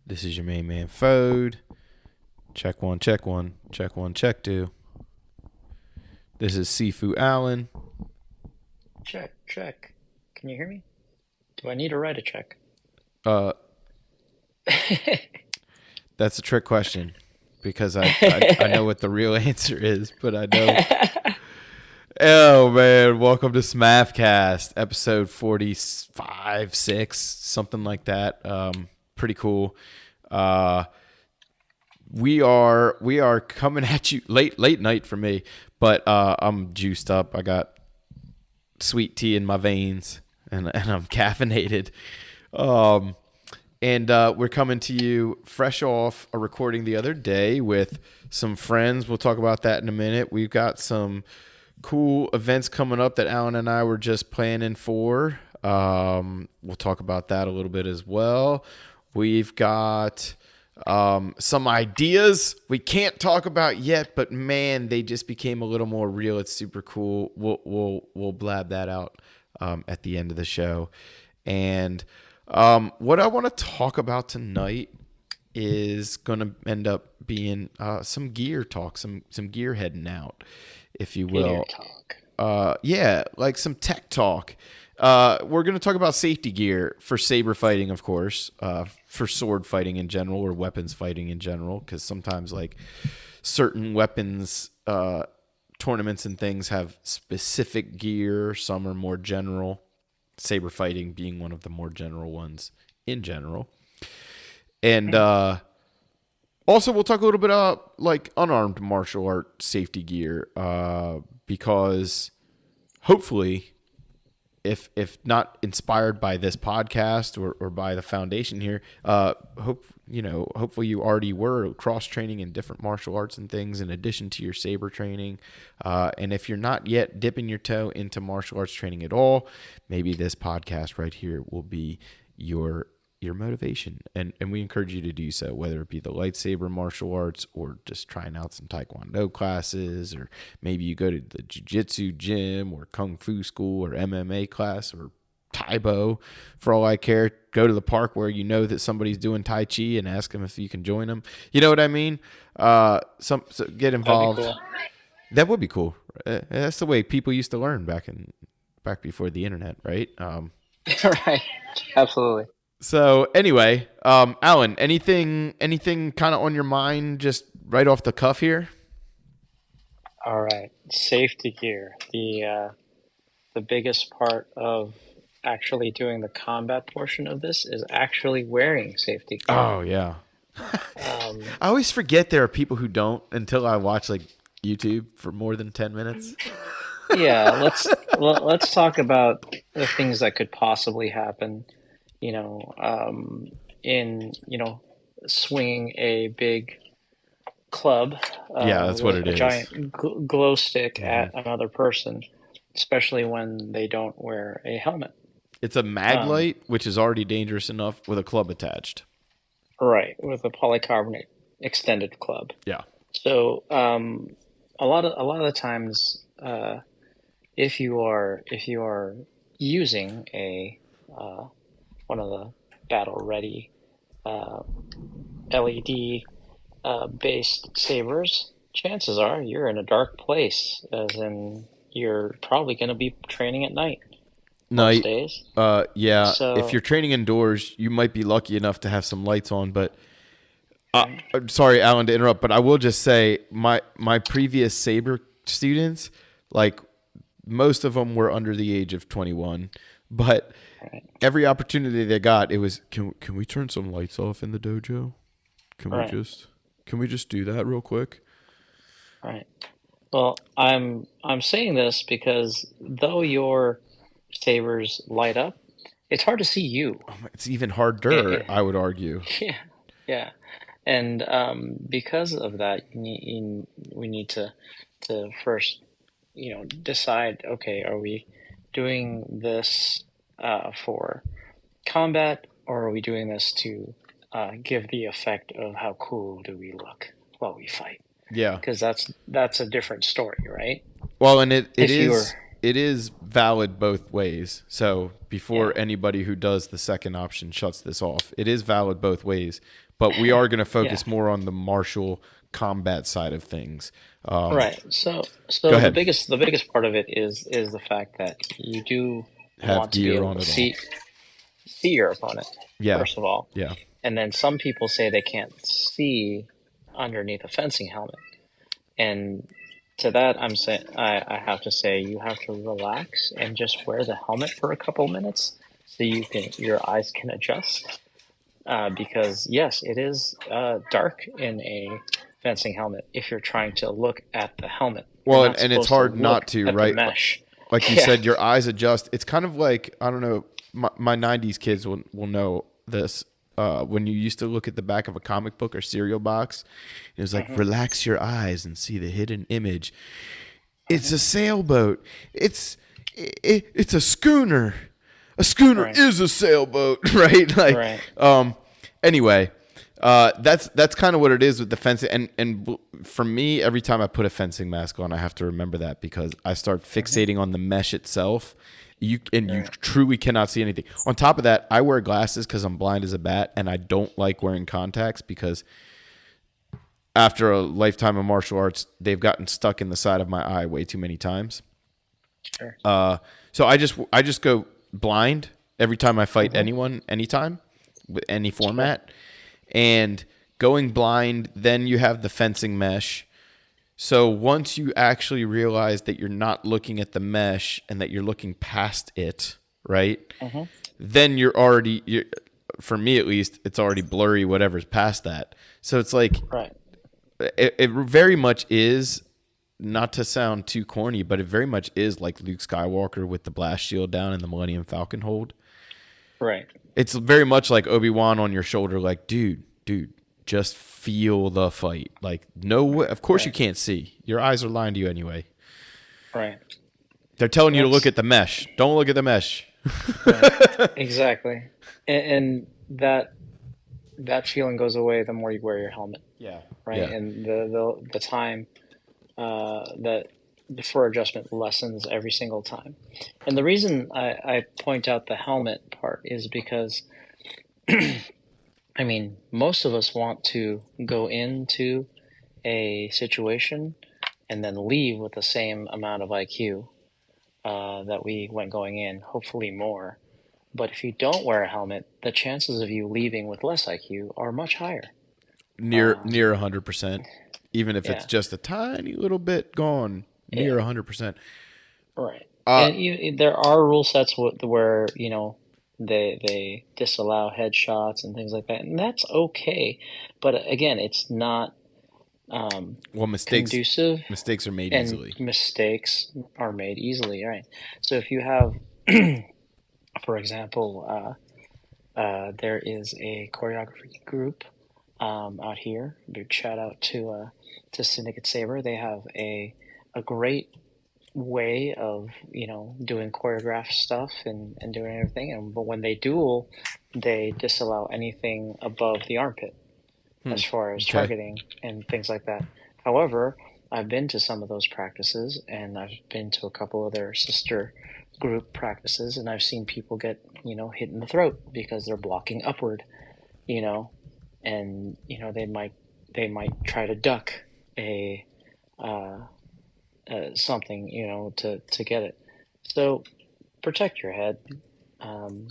This is your main man, Fode. Check one, check one, check one, check two. This is Sifu Allen. Check, check. Can you hear me? Do I need to write a check? Uh, that's a trick question because I know what the real answer is, but I don't. Oh man, welcome to Smafcast, episode 45, 6, something like that. Pretty cool. We are coming at you late night for me, but I'm juiced up. I got sweet tea in my veins, and I'm caffeinated. And we're coming to you fresh off a recording the other day with some friends. We'll talk about that in a minute. We've got some cool events coming up that Alan and I were just planning for. We'll talk about that a little bit as well. We've got some ideas we can't talk about yet, but man, they just became a little more real. It's super cool. We'll blab that out at the end of the show. And what I want to talk about tonight is going to end up being some gear talk, some gear heading out, if you will. Gear talk. Yeah, like some tech talk. We're going to talk about safety gear for saber fighting, of course, for sword fighting in general or weapons fighting in general, because sometimes like certain weapons tournaments and things have specific gear. Some are more general. Saber fighting being one of the more general ones in general. And also we'll talk a little bit about like unarmed martial art safety gear, because hopefully if not inspired by this podcast or by the foundation here, hopefully you already were cross training in different martial arts and things in addition to your saber training. And if you're not yet dipping your toe into martial arts training at all, maybe this podcast right here will be your motivation. And we encourage you to do so, whether it be the lightsaber martial arts or just trying out some taekwondo classes, or maybe you go to the jiu-jitsu gym or kung fu school or MMA class or Taibo. For all I care, go to the park where you know that somebody's doing Tai Chi and ask them if you can join them. You know what I mean? So get involved. That'd be cool. That would be cool. That's the way people used to learn back before the internet, right? Right. Absolutely. So anyway, Alan, anything kind of on your mind just right off the cuff here? All right. Safety gear. The biggest part of actually doing the combat portion of this is actually wearing safety gear. Oh yeah. Um, I always forget there are people who don't until I watch like YouTube for more than 10 minutes. yeah. Let's talk about the things that could possibly happen. In swinging a big club. Yeah, that's what it a is. giant glow stick at another person, especially when they don't wear a helmet. It's a mag light, which is already dangerous enough with a club attached. Right, with a polycarbonate extended club. Yeah. So a lot of the times, if you are using a one of the battle ready LED based sabers, chances are you're in a dark place, as in you're probably going to be training at night. Most days. Yeah. So, if you're training indoors, you might be lucky enough to have some lights on. But I'm sorry, Alan, to interrupt, but I will just say my previous saber students, like most of them were under the age of 21, but every opportunity they got, it was, can we turn some lights off in the dojo? Can we just do that real quick? Right. Well, I'm saying this because though your sabers light up, it's hard to see you. It's even harder, I would argue. Yeah, yeah. And because of that, we need to first, decide, okay, are we doing this for combat, or are we doing this to give the effect of how cool do we look while we fight? Yeah. Because that's a different story, right? Well, and it is it is valid both ways. So before Yeah. anybody who does the second option shuts this off, it is valid both ways. But we are going to Yeah. focus more on the martial combat side of things. Right. So Go so ahead. the biggest part of it is the fact that you do Have want to be gear able on to it all. see your opponent, Yeah. first of all. Yeah. And then some people say they can't see underneath a fencing helmet. And to that, I have to say you have to relax and just wear the helmet for a couple minutes so your eyes can adjust. Because yes, it is dark in a fencing helmet if you're trying to look at the helmet. You're Well, not and it's supposed to hard not look to, at the right? mesh. Like you Yeah. said, your eyes adjust. It's kind of like, I don't know, my 90s kids will know this. When you used to look at the back of a comic book or cereal box, it was like, Hmm. relax your eyes and see the hidden image. It's a Hmm. sailboat. It's a schooner. A schooner Right. is a sailboat, right? Like, Right. anyway, that's kind of what it is with the fencing. And for me, every time I put a fencing mask on, I have to remember that because I start Hmm. fixating on the mesh itself. You Right. truly cannot see anything. On top of that, I wear glasses because I'm blind as a bat, and I don't like wearing contacts because after a lifetime of martial arts, they've gotten stuck in the side of my eye way too many times. Sure. So I just go blind every time I fight Hmm. anyone, anytime, with any format, and going blind. Then you have the fencing mesh. So once you actually realize that you're not looking at the mesh and that you're looking past it, right? Hmm. Then for me at least, it's already blurry. Whatever's past that. So it's like Right. it very much is, not to sound too corny, but it very much is like Luke Skywalker with the blast shield down and the Millennium Falcon hold. Right. It's very much like Obi-Wan on your shoulder, like, dude, just feel the fight. Like, no, of course you Right. can't see. Your eyes are lying to you anyway. Right. They're telling you to look That's at the mesh. Don't look at the mesh. right. Exactly. And that feeling goes away the more you wear your helmet, Yeah. right? Yeah. And the time that for adjustment lessens every single time. And the reason I point out the helmet part is because, I mean, most of us want to go into a situation and then leave with the same amount of IQ that we went going in, hopefully more. But if you don't wear a helmet, the chances of you leaving with less IQ are much higher. Near 100%. Even if it's Yeah, just a tiny little bit gone, near yeah. 100%. Right. Uh, And there are rule sets where, they disallow headshots and things like that, and that's okay. But again, it's not um, well, conducive, mistakes are made and easily. mistakes are made easily, right? So if you have, for example, there is a choreography group out here. Big shout out to Syndicate Saber. They have a great way of doing choreographed stuff and doing everything, but when they duel they disallow anything above the armpit as far as Okay. targeting and things like that. However, I've been to some of those practices and I've been to a couple of their sister group practices, and I've seen people get hit in the throat because they're blocking upward, you know and they might try to duck a uh, something, to get it. So protect your head. Um,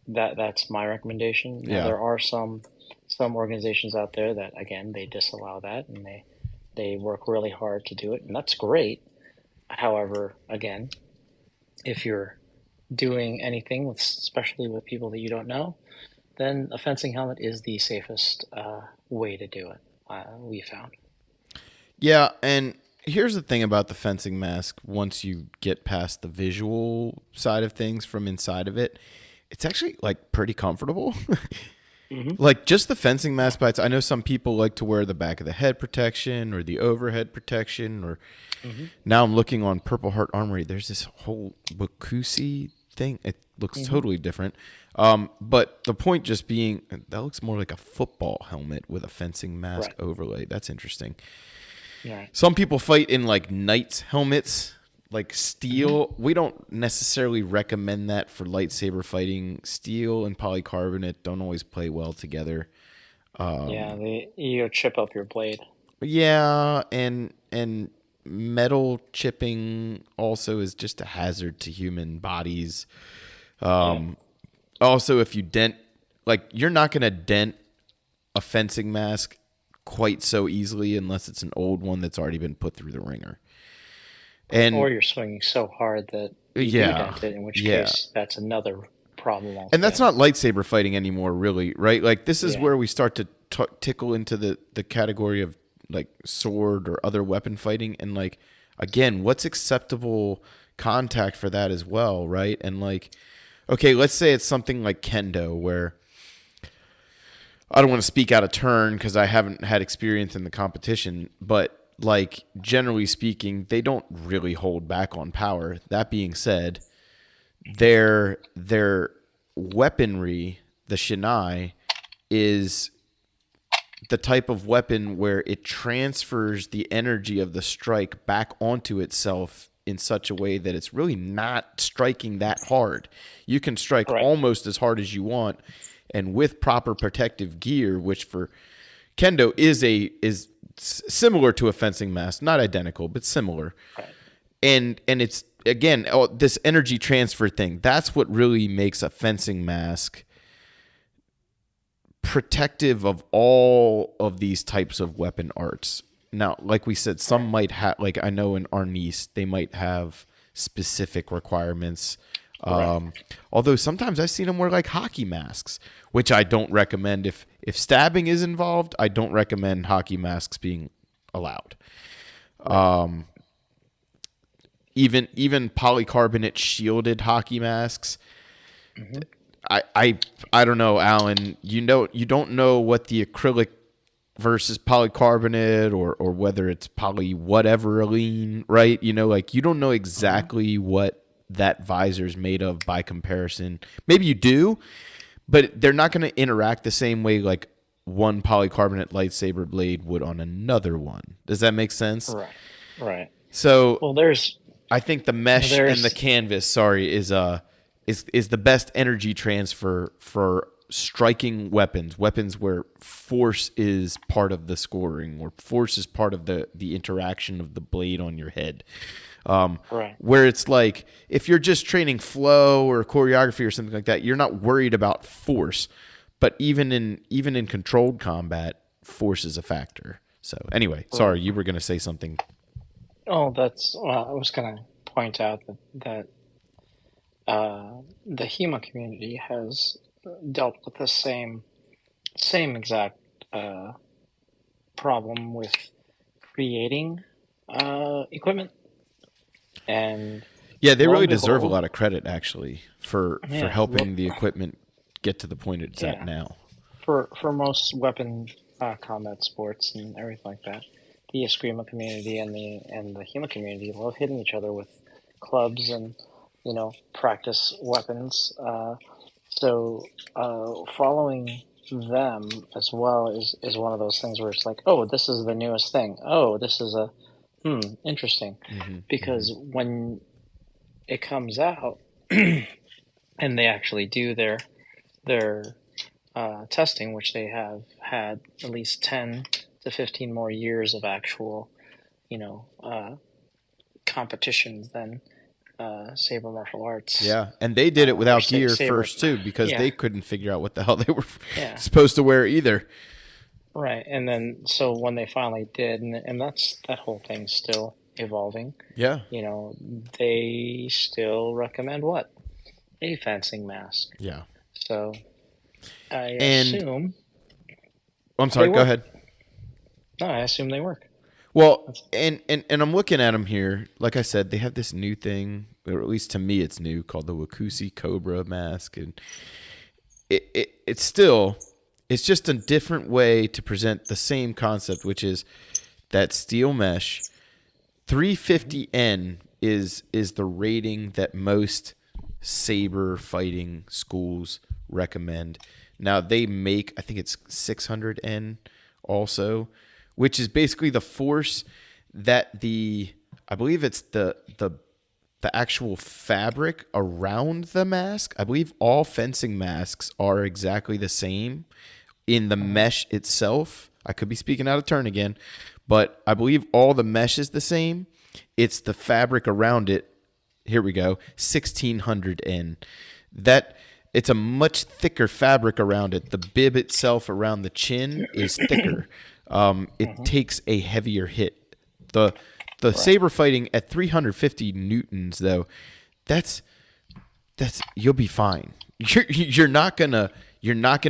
that's my recommendation. Now Yeah. there are some organizations out there that again they disallow that, and they work really hard to do it, and that's great. However, again, if you're doing anything with, especially with people that you don't know, then a fencing helmet is the safest way to do it. We found. Yeah, and here's the thing about the fencing mask. Once you get past the visual side of things from inside of it, it's actually like pretty comfortable. Hmm. Like just the fencing mask bites. I know some people like to wear the back of the head protection or the overhead protection. Or Hmm. now I'm looking on Purple Heart Armory. There's this whole Bakusi thing. It looks Hmm. totally different. But the point just being that looks more like a football helmet with a fencing mask Right. overlay. That's interesting. Right. Some people fight in like knights helmets, Like Hmm. steel, we don't necessarily recommend that for lightsaber fighting. Steel and polycarbonate don't always play well together. Yeah, you chip up your blade. Yeah, and metal chipping also is just a hazard to human bodies. Yeah. Also, if you dent, like you're not going to dent a fencing mask quite so easily unless it's an old one that's already been put through the ringer. And Or you're swinging so hard that you do yeah, dent it, in which yeah. case that's another problem And that's altogether. not lightsaber fighting anymore, really, right? Like this is Yeah. where we start to tickle into the category of like sword or other weapon fighting, and like again, what's acceptable contact for that as well, right? And like, okay, let's say it's something like kendo, where I don't want to speak out of turn because I haven't had experience in the competition, but like generally speaking, they don't really hold back on power. That being said, their weaponry, the shinai, is the type of weapon where it transfers the energy of the strike back onto itself in such a way that it's really not striking that hard. You can strike Right. almost as hard as you want, and with proper protective gear, which for kendo is similar to a fencing mask, not identical, but similar. Right. And it's again this energy transfer thing. That's what really makes a fencing mask protective of all of these types of weapon arts. Now, like we said, some Right. might have, like I know in Arnis, they might have specific requirements. Right. Although sometimes I've seen them wear like hockey masks, which I don't recommend. If stabbing is involved, I don't recommend hockey masks being allowed. Right. Even polycarbonate shielded hockey masks. Hmm. I don't know, Alan. You don't know what the acrylic versus polycarbonate or whether it's poly whatever lean, right? Like you don't know Hmm. exactly what that visor is made of by comparison. Maybe you do, but they're not going to interact the same way like one polycarbonate lightsaber blade would on another one. Does that make sense? Right. Right. So Well, there's I think the mesh and the there's canvas, sorry, is the best energy transfer for striking weapons where force is part of the scoring, or force is part of the interaction of the blade on your head. right. Where it's like if you're just training flow or choreography or something like that, you're not worried about force. But even in controlled combat, force is a factor. So anyway, Right. sorry, you were going to say something. Oh, that's well, I was gonna point out that the HEMA community has dealt with the same exact uh, problem with creating equipment, and Yeah, they lo really and deserve a behold, lot of credit actually for yeah, helping the equipment get to the point it's at yeah, now. for most weapon combat sports and everything like that, the Eskrima community and the HEMA community love hitting each other with clubs and practice weapons. Following them as well is one of those things where it's like, oh, this is the newest thing. Oh, this is a interesting, Hmm. Hmm. because when it comes out and they actually do their testing, which they have had at least 10 to 15 more years of actual, competitions than Saber martial arts Yeah, and they did it or without gear Saber. first too because Yeah, they couldn't figure out what the hell they were yeah, supposed to wear either. right. And then so when they finally did, and that's that whole thing's still evolving. Yeah, You know, they still recommend what? A fencing mask. yeah. So I And assume I'm they sorry. Go work. ahead. No, I assume they work. Well, That's and I'm looking at them here. Like I said, they have this new thing, or at least to me, it's new, called the Wakusi Cobra mask, and it's still it's just a different way to present the same concept, which is that steel mesh. mhm. 350N is the rating that most saber fighting schools recommend. Now they make, I think it's 600N also, which is basically the force that I believe it's the the actual fabric around the mask. I believe all fencing masks are exactly the same in the Mhm. mesh itself. I could be speaking out of turn again, but I believe all the mesh is the same. It's the fabric around it. Here we go, 1600N. That it's a much thicker fabric around it. The bib itself around the chin is thicker. It Mhm. takes a heavier hit. The the Right. saber fighting at 350 newtons though, that's you'll be fine. You're not gonna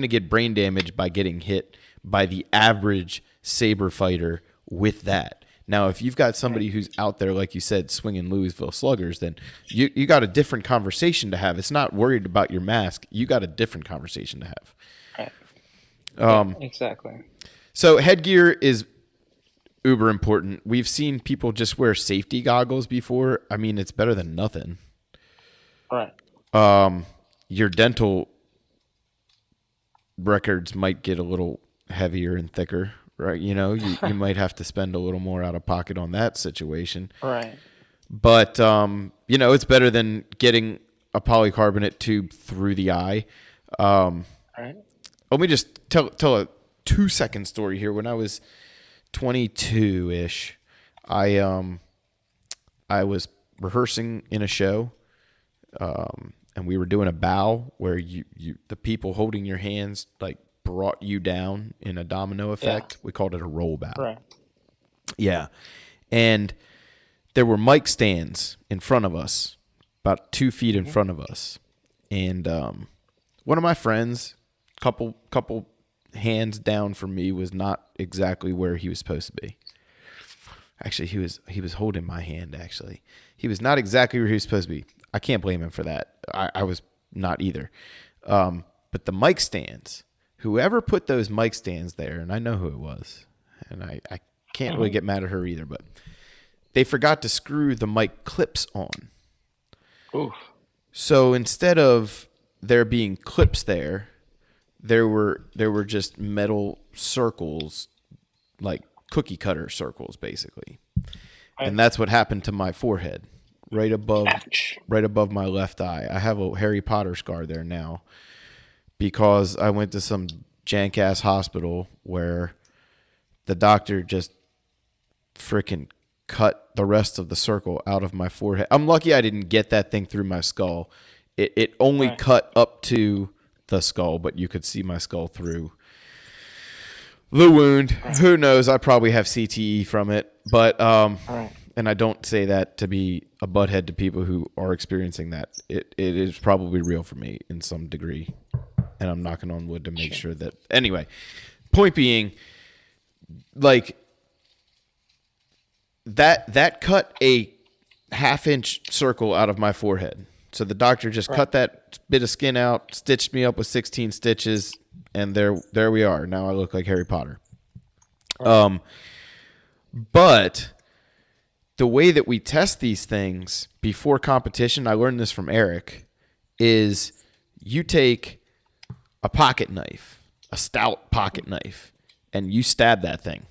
get brain damage by getting hit by the average saber fighter with that. Now, if you've got Right. somebody who's out there, like you said, swinging Louisville Sluggers, then you got a different conversation to have. It's not worried about your mask. You got a different conversation to have. Right. Yeah. Exactly. So headgear is uber important. We've seen people just wear safety goggles before. I mean, it's better than nothing. Right. Your dental records might get a little heavier and thicker, right? You might have to spend a little more out of pocket on that situation. Right. But it's better than getting a polycarbonate tube through the eye. Right. Let me just tell a 2-second story here. When I was 22 ish, I was rehearsing in a show, and we were doing a bow where the people holding your hands like brought you down in a domino Yeah. effect. We called it a roll bow. Right. Yeah, and there were mic stands in front of us, about 2 feet in Mhm. front of us, and one of my friends, couple hands down from me, was not exactly where he was supposed to be. Actually, he was holding my hand. Actually, he was not exactly where he was supposed to be. I can't blame him for that. I was not either. But the mic stands, whoever put those mic stands there, and I know who it was, and I can't really Mhm. get mad at her either, but they forgot to screw the mic clips on. Oof. So instead of there being clips there were just metal circles, like cookie cutter circles, basically. Right. And that's what happened to my forehead, right above Ouch. right above my left eye. I have a Harry Potter scar there now because I went to some jank ass hospital where the doctor just freaking cut the rest of the circle out of my forehead. I'm lucky I didn't get that thing through my skull. It only Right. cut up to the skull, but you could see my skull through the wound. Right. Who knows? I probably have CTE from it, but Right. and I don't say that to be a butthead to people who are experiencing that. It is probably real for me in some degree, and I'm knocking on wood to make Sure. sure that. Anyway, point being, like that cut a half-inch circle out of my forehead. So the doctor just Right. cut that bit of skin out, stitched me up with 16 stitches, and there we are. Now I look like Harry Potter. Right. But the way that we test these things before competition, I learned this from Eric, is you take a pocket knife, a stout pocket knife, and you stab that thing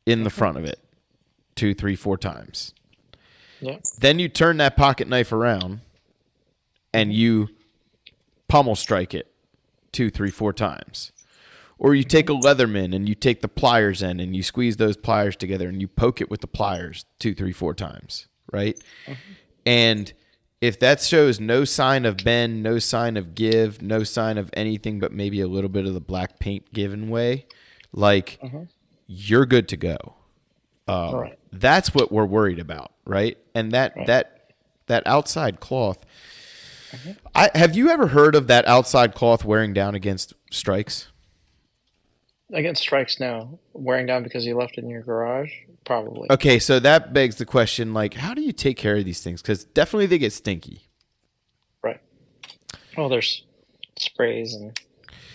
in the front of it 2, 3, 4 times. Yeah. Then you turn that pocket knife around and you pommel strike it 2, 3, 4 times. Or you take a Leatherman and you take the pliers in and you squeeze those pliers together and you poke it with the pliers 2, 3, 4 times, right? And if that shows no sign of bend, no sign of give, no sign of anything but maybe a little bit of the black paint giving way, like you're good to go. Right. That's what we're worried about, right? And that Right. that that outside cloth. Have you ever heard of that outside cloth wearing down against strikes? Against strikes now. Wearing down because you left it in your garage? Probably. Okay, so that begs the question, like, how do you take care of these things? Because definitely they get stinky. Right. Well, there's sprays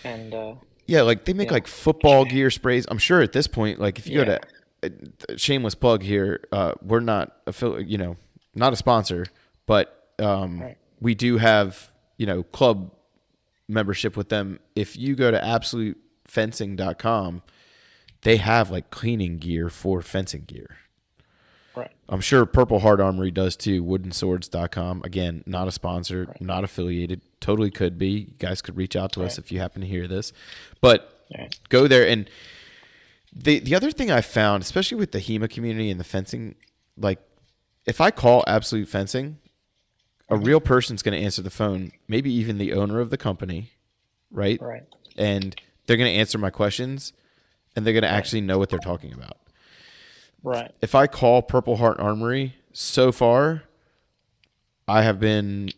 and Yeah, like they make yeah. like football gear sprays. I'm sure at this point, like if you go Yeah. to shameless plug here, we're not not a sponsor, but Right. we do have club membership with them. If you go to absolutefencing.com, they have like cleaning gear for fencing gear. Right. I'm sure Purple Heart Armory does too. Woodenswords.com. Again, not a sponsor, Right. not affiliated. Totally could be. You guys could reach out to us Right. if you happen to hear this. But Right. go there. And the other thing I found, especially with the HEMA community and the fencing, like if I call Absolute Fencing, a real person's going to answer the phone, maybe even the owner of the company, right? Right. And they're going to answer my questions, and they're going to Right. actually know what they're talking about. Right. If I call Purple Heart Armory, so far, I have been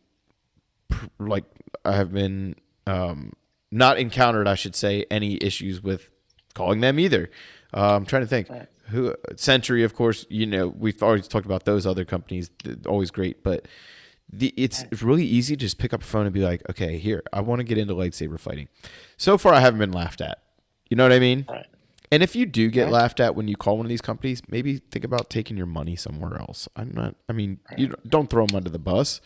not encountered, I should say, any issues with calling them either. I'm trying to think. Right. Who Century, of course, we've already talked about those other companies, always great, but it's really easy to just pick up a phone and be like, okay, here, I want to get into lightsaber fighting. So far, I haven't been laughed at. You know what I mean? Right. And if you do get Right. laughed at when you call one of these companies, maybe think about taking your money somewhere else. You don't throw them under the bus,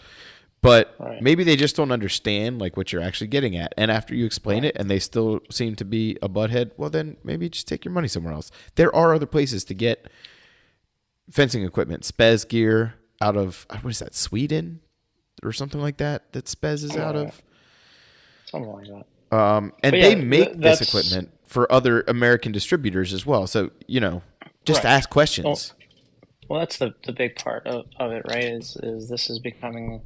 but Right. maybe they just don't understand like what you're actually getting at. And after you explain it and they still seem to be a butthead, well, then maybe just take your money somewhere else. There are other places to get fencing equipment. Spez gear out of, what is that, Sweden or something like that Spez is out of. Something like that. And But they yeah, make this that's equipment for other American distributors as well. So, just right. ask questions. Well, that's the big part of it, right? Is this is becoming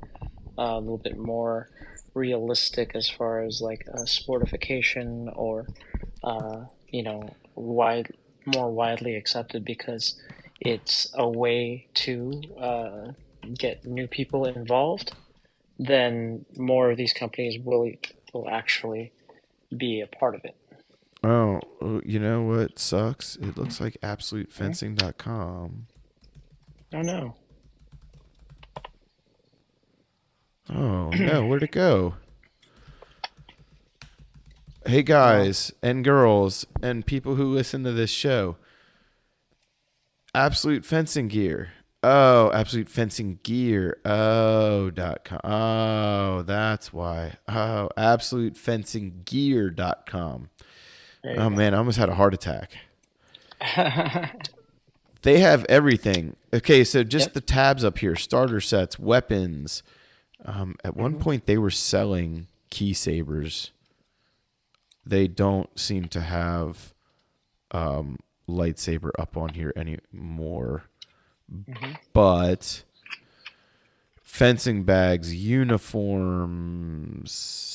a little bit more realistic as far as like sportification or more widely accepted because it's a way to get new people involved. Then more of these companies will actually be a part of it. Oh, you know what sucks? It looks like absolutefencing.com. Oh no. Oh, no, where'd it go? Hey, guys and girls and people who listen to this show. Absolute Fencing Gear. Oh, Absolute Fencing Gear. .com. Oh, that's why. Oh, absolutefencinggear.com. Oh, man, I almost had a heart attack. They have everything. Okay, so just the tabs up here, starter sets, weapons. At one point, they were selling key sabers. They don't seem to have lightsaber up on here anymore. But fencing bags, uniforms,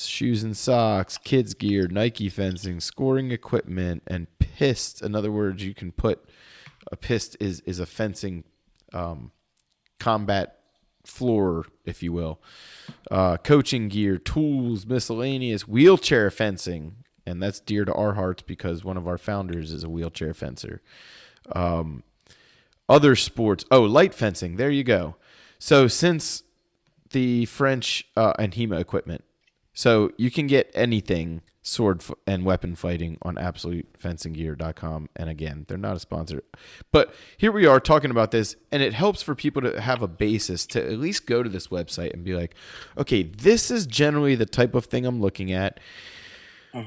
shoes and socks, kids gear, Nike fencing, scoring equipment, and pist. In other words, you can put a pist is a fencing combat floor, if you will. Coaching gear, tools, miscellaneous, wheelchair fencing. And that's dear to our hearts because one of our founders is a wheelchair fencer. Other sports. Oh, light fencing. There you go. So since the French and HEMA equipment, so you can get anything sword and weapon fighting on absolutefencinggear.com. And again, they're not a sponsor. But here we are talking about this, and it helps for people to have a basis to at least go to this website and be like, okay, this is generally the type of thing I'm looking at.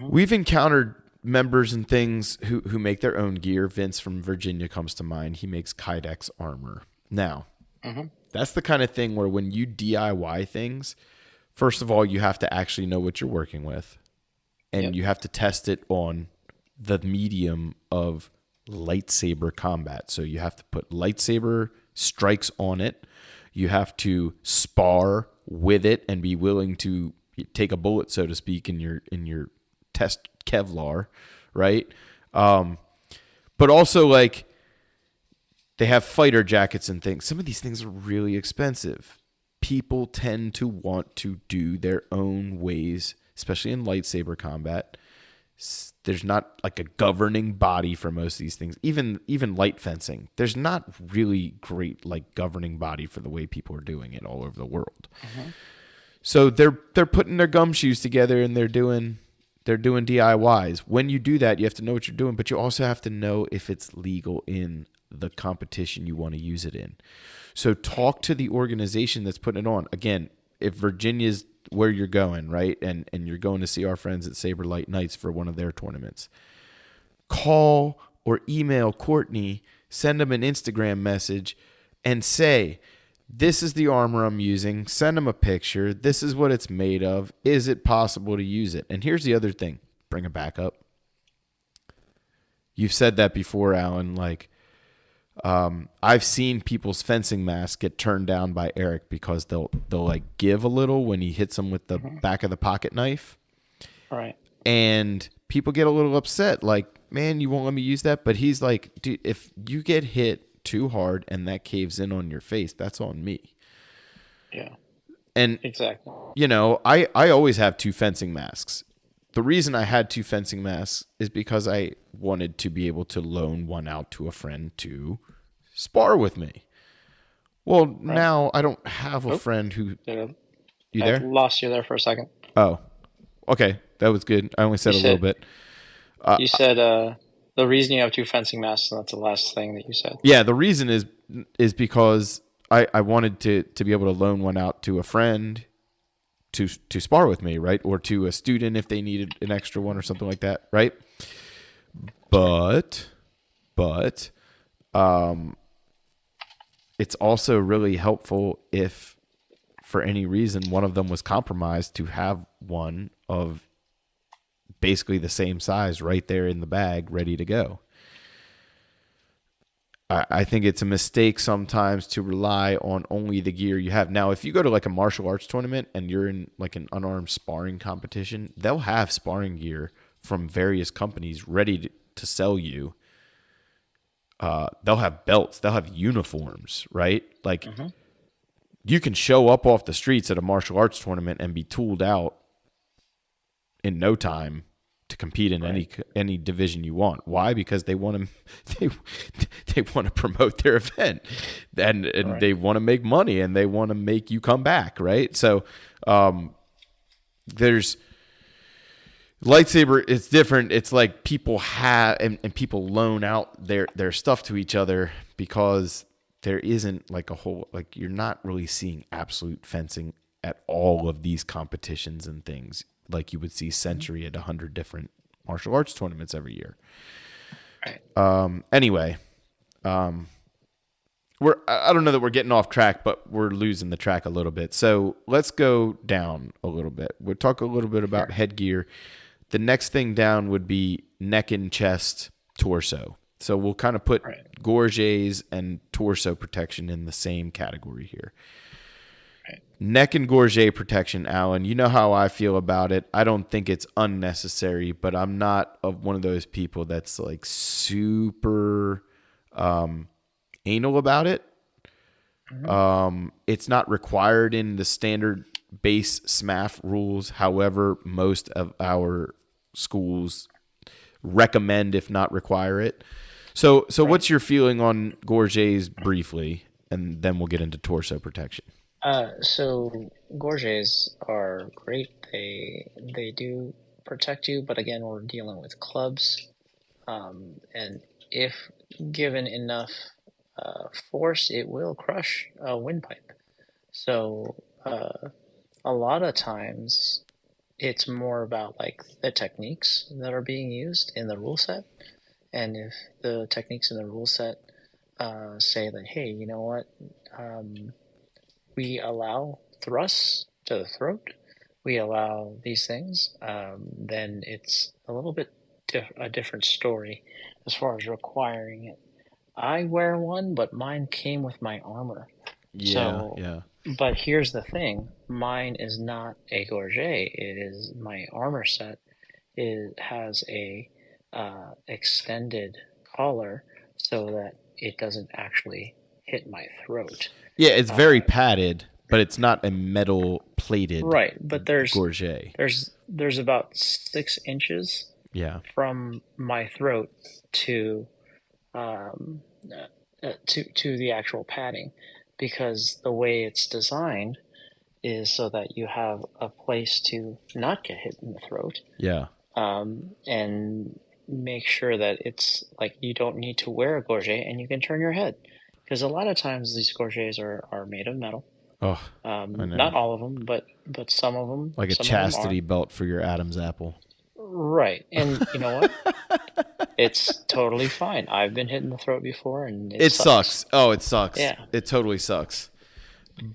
We've encountered members and things who make their own gear. Vince from Virginia comes to mind. He makes Kydex armor. Now, that's the kind of thing where when you DIY things, first of all, you have to actually know what you're working with. And you have to test it on the medium of lightsaber combat. So you have to put lightsaber strikes on it. You have to spar with it and be willing to take a bullet, so to speak, in your test Kevlar, right? But also, like, they have fighter jackets and things. Some of these things are really expensive. People tend to want to do their own ways, especially in lightsaber combat. There's not like a governing body for most of these things. Even light fencing, there's not really great like governing body for the way people are doing it all over the world. So they're putting their gumshoes together and they're doing DIYs. When you do that, you have to know what you're doing, but you also have to know if it's legal in the competition you want to use it in. So talk to the organization that's putting it on. Again, if Virginia's where you're going, right, and you're going to see our friends at Saber Light Knights for one of their tournaments, call or email Courtney, send them an Instagram message, and say, this is the armor I'm using. Send them a picture. This is what it's made of. Is it possible to use it? And here's the other thing. Bring it back up. You've said that before, Alan. Like, I've seen people's fencing masks get turned down by Eric because they'll like give a little when he hits them with the back of the pocket knife. Right. And people get a little upset. Like, man, you won't let me use that. But he's like, dude, if you get hit too hard and that caves in on your face, that's on me. Yeah. And exactly. You know, I always have 2 fencing masks. The reason I had 2 fencing masks is because I wanted to be able to loan one out to a friend to spar with me. Well, right. Now I don't have a friend who. You there? I lost you there for a second. Oh, okay, that was good. I only said a little bit. You said the reason you have 2 fencing masks, and that's the last thing that you said. Yeah, the reason is because I wanted to be able to loan one out to a friend to spar with me, right? Or to a student if they needed an extra one or something like that, right? But it's also really helpful if for any reason one of them was compromised to have one of basically the same size right there in the bag ready to go. I think it's a mistake sometimes to rely on only the gear you have. Now, if you go to like a martial arts tournament and you're in like an unarmed sparring competition, they'll have sparring gear from various companies ready to sell you. They'll have belts, they'll have uniforms, right? Like you can show up off the streets at a martial arts tournament and be tooled out in no time to compete in any division you want. Why? Because they want to they want to promote their event, and they want to make money, and they want to make you come back, right? So there's lightsaber. It's different. It's like people have and people loan out their stuff to each other because there isn't like a whole, like you're not really seeing absolute fencing at all of these competitions and things like you would see Century at 100 different martial arts tournaments every year. Right. Anyway, I don't know that we're getting off track, but we're losing the track a little bit. So let's go down a little bit. We'll talk a little bit about headgear. The next thing down would be neck and chest, torso. So we'll kind of put gorgets and torso protection in the same category here. Neck and gorget protection, Alan, you know how I feel about it. I don't think it's unnecessary, but I'm not one of those people that's like super anal about it. It's not required in the standard base SMAF rules. However, most of our schools recommend, if not require it. So what's your feeling on gorgets briefly, and then we'll get into torso protection. So gorgets are great. They do protect you, but again, we're dealing with clubs, and if given enough force, it will crush a windpipe. So a lot of times, it's more about like the techniques that are being used in the rule set, and if the techniques in the rule set say that, hey, you know what? We allow thrusts to the throat, we allow these things, then it's a little bit a different story as far as requiring it. I wear one, but mine came with my armor. But here's the thing. Mine is not a gorget. It is my armor set. It has a extended collar so that it doesn't actually hit my throat. Yeah, it's very padded, but it's not a metal plated but there's gorget. There's about 6 inches from my throat to the actual padding, because the way it's designed is so that you have a place to not get hit in the throat. Yeah. And make sure that it's like you don't need to wear a gorget and you can turn your head. Because a lot of times these gorgets are made of metal. Oh, not all of them, but some of them. Like a chastity belt for your Adam's apple. Right. And you know what? It's totally fine. I've been hit in the throat before, and it It sucks. sucks. Oh, it sucks. Yeah, It totally sucks.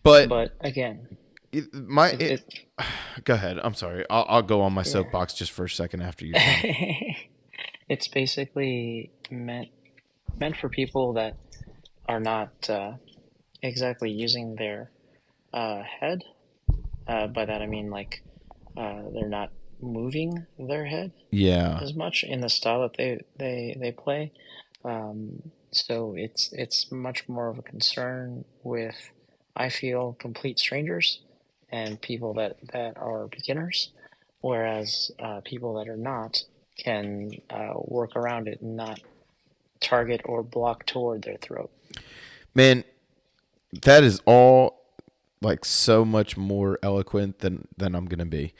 But but again, it, my it, it, it go ahead. I'm sorry. I'll go on my yeah. soapbox just for a second after you're done. It's basically meant for people that are not exactly using their head. By that I mean like they're not moving their head Yeah. as much in the style that they play. So it's much more of a concern with, I feel, complete strangers and people that are beginners, whereas people that are not can work around it and not target or block toward their throat. Man, that is all like so much more eloquent than I'm going to be.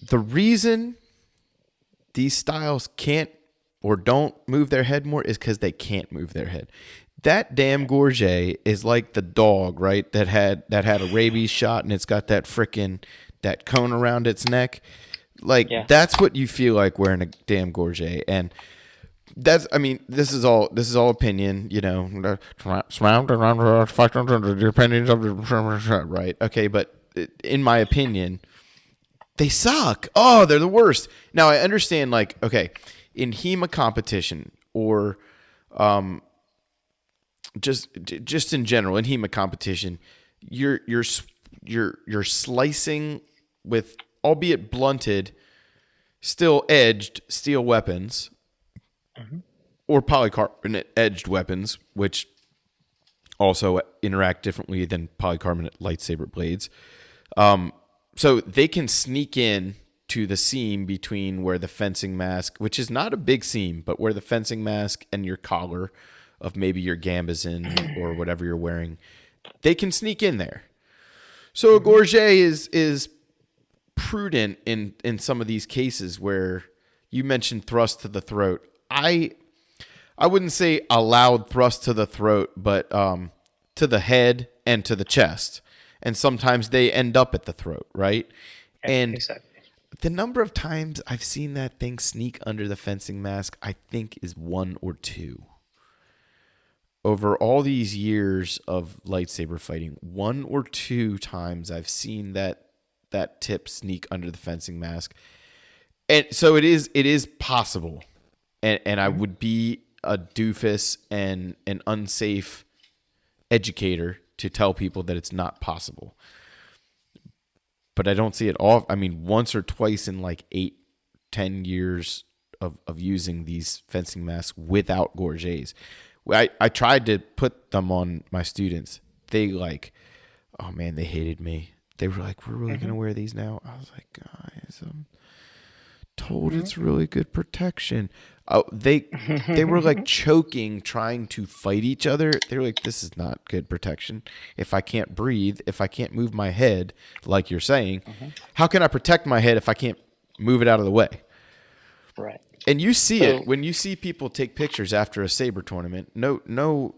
The reason these styles can't or don't move their head more is because they can't move their head. That damn Gorget is like the dog, right? That had a rabies shot and it's got that frickin' that cone around its neck. Like Yeah. that's what you feel like wearing a damn Gorget. And that's, I mean, this is all opinion, surrounded around the opinions of the right. Okay, but in my opinion, they suck. Oh, they're the worst. Now I understand, like, okay, in HEMA competition or just in general in HEMA competition, you're slicing with, albeit blunted, still edged steel weapons or polycarbonate edged weapons, which also interact differently than polycarbonate lightsaber blades. So they can sneak in to the seam between where the fencing mask, which is not a big seam, but where the fencing mask and your collar of maybe your gambesson or whatever you're wearing, they can sneak in there. So a gorget is prudent in some of these cases where you mentioned thrust to the throat. I wouldn't say a loud thrust to the throat, but to the head and to the chest. And sometimes they end up at the throat, right? And Exactly. the number of times I've seen that thing sneak under the fencing mask, I think, is one or two. Over all these years of lightsaber fighting, one or two times I've seen that tip sneak under the fencing mask. And so it is possible. And I would be a doofus and an unsafe educator to tell people that it's not possible. But I don't see it all. I mean, once or twice in like 8-10 years of using these fencing masks without gorgets. I tried to put them on my students. They like, oh man, they hated me. They were like, we're really going to wear these now. I was like, guys, I'm told it's really good protection. Oh, they were like choking, trying to fight each other. They were like, this is not good protection. If I can't breathe, if I can't move my head, like you're saying, how can I protect my head if I can't move it out of the way? Right. And you see it when you see people take pictures after a Saber tournament. No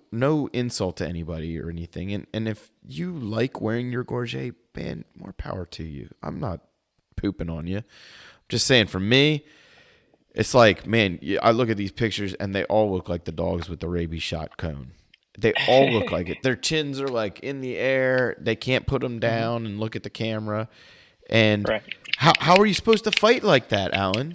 insult to anybody or anything. And if you like wearing your gorget, man, more power to you. I'm not pooping on you. I'm just saying, for me, it's like, man, I look at these pictures and they all look like the dogs with the rabies shot cone. They all look like it. Their chins are like in the air. They can't put them down and look at the camera. And Right. how are you supposed to fight like that, Alan?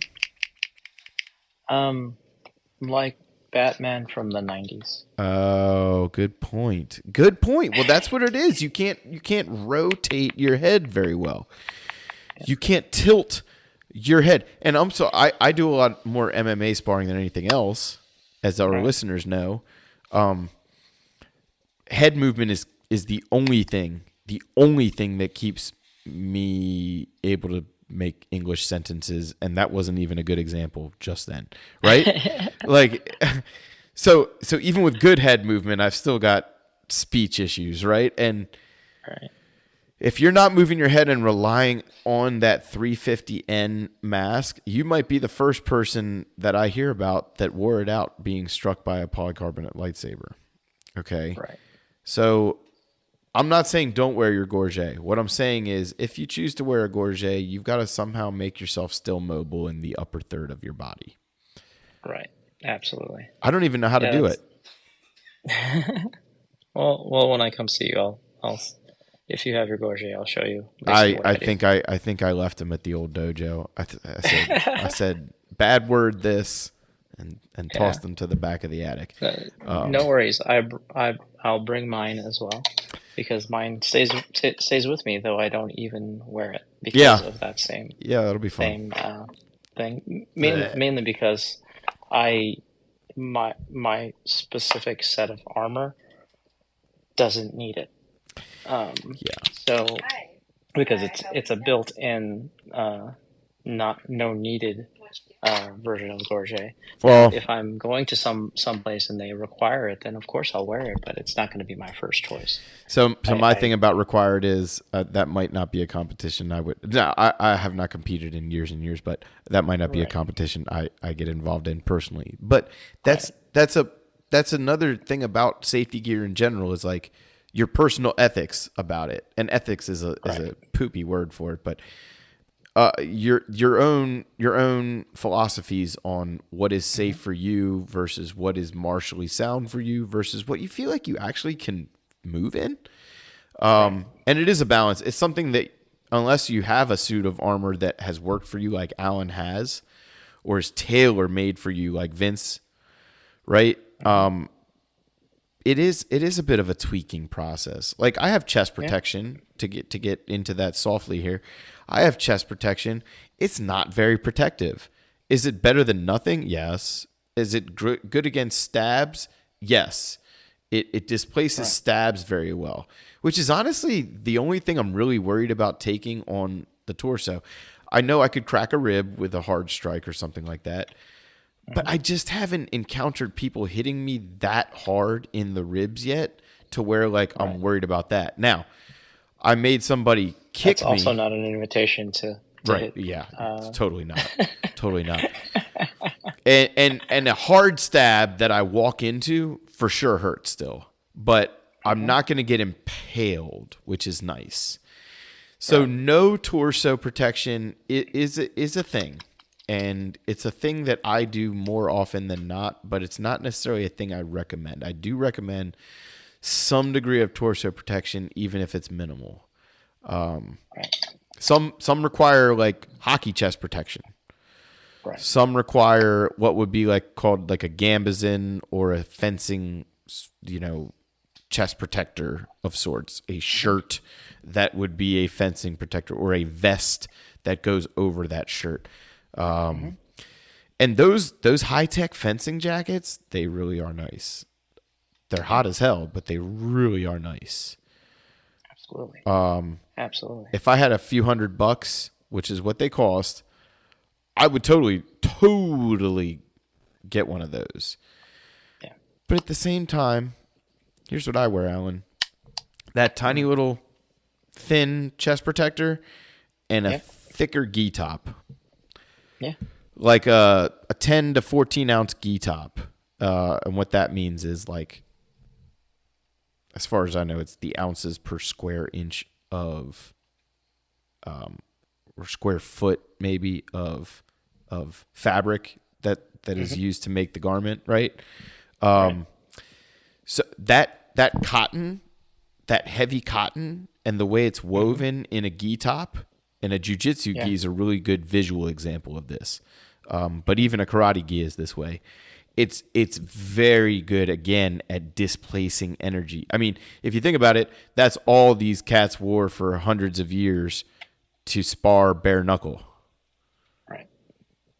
Like Batman from the 90s. Oh, good point. Good point. Well, that's what it is. You can't rotate your head very well. You can't tilt your head. And I do a lot more MMA sparring than anything else, as our listeners know. Head movement is the only thing that keeps me able to make English sentences, and that wasn't even a good example just then, right? Like, so even with good head movement, I've still got speech issues, right? And Right. if you're not moving your head and relying on that 350N mask, you might be the first person that I hear about that wore it out being struck by a polycarbonate lightsaber. Okay? Right. So I'm not saying don't wear your gorget. What I'm saying is if you choose to wear a gorget, you've got to somehow make yourself still mobile in the upper third of your body. Right. Absolutely. I don't even know how to Yeah, do that's it. well, when I come see you, I'll if you have your gorget, I'll show you basically what I do. I think I left him at the old dojo. I said bad word this, and Yeah. tossed him to the back of the attic. No worries. I'll bring mine as well because mine stays with me though I don't even wear it Yeah, because of that yeah, that'll be fun. same thing. Blech. Mainly because I my specific set of armor doesn't need it. Yeah. So because it's a built-in not no needed version of gorget. Now, Well, if I'm going to some place and they require it, then of course I'll wear it, but it's not going to be my first choice. so my thing I about required is that might not be a competition. I would no, I have not competed in years and years, but that might not be a right, competition I get involved in personally. But right, that's another thing about safety gear in general is like your personal ethics about it. And ethics is right. a poopy word for it, but your own philosophies on what is safe Hmm. for you versus what is martially sound for you versus what you feel like you actually can move in. Right. And it is a balance. It's something that unless you have a suit of armor that has worked for you like Alan has, or is tailor made for you like Vince, right? Hmm. It is a bit of a tweaking process. Like I have chest Yeah. protection to get into that softly here. I have chest protection. It's not very protective. Is it better than nothing? Yes. Is it good against stabs? Yes. It displaces Right. stabs very well, which is honestly the only thing I'm really worried about taking on the torso. I know I could crack a rib with a hard strike or something like that, but Hmm. I just haven't encountered people hitting me that hard in the ribs yet to where like Right. I'm worried about that. Now, I made somebody That's kick also me. not an invitation to Right. hit. Yeah. Uh, Totally not. Totally not. And a hard stab that I walk into for sure hurts still. But I'm hmm. not going to get impaled, which is nice. So Right. no torso protection is a thing. And it's a thing that I do more often than not, but it's not necessarily a thing I recommend. I do recommend some degree of torso protection, even if it's minimal. Right. Some require like hockey chest protection. Right. Some require what would be like called like a gambazin or a fencing, you know, chest protector of sorts. A shirt that would be a fencing protector or a vest that goes over that shirt. Hmm. And those high tech fencing jackets, they really are nice. They're Yeah. hot as hell, but they really are nice. Absolutely. Absolutely. If I had a few $100, which is what they cost, I would totally get one of those. Yeah. But at the same time, here's what I wear, Alan. That tiny Hmm. little thin chest protector and a Yeah. thicker gi top. Yeah. Like a 10 to 14 ounce gi top. And what that means is like, as far as I know, it's the ounces per square inch of, or square foot maybe of fabric that is Hmm. used to make the garment, right? Right. So that cotton, that heavy cotton, and the way it's Hmm. woven in a gi top, and a jujitsu Yeah. gi is a really good visual example of this. But even a karate gi is this way. It's very good again at displacing energy. I mean, if you think about it, that's all these cats wore for hundreds of years to spar bare knuckle Right.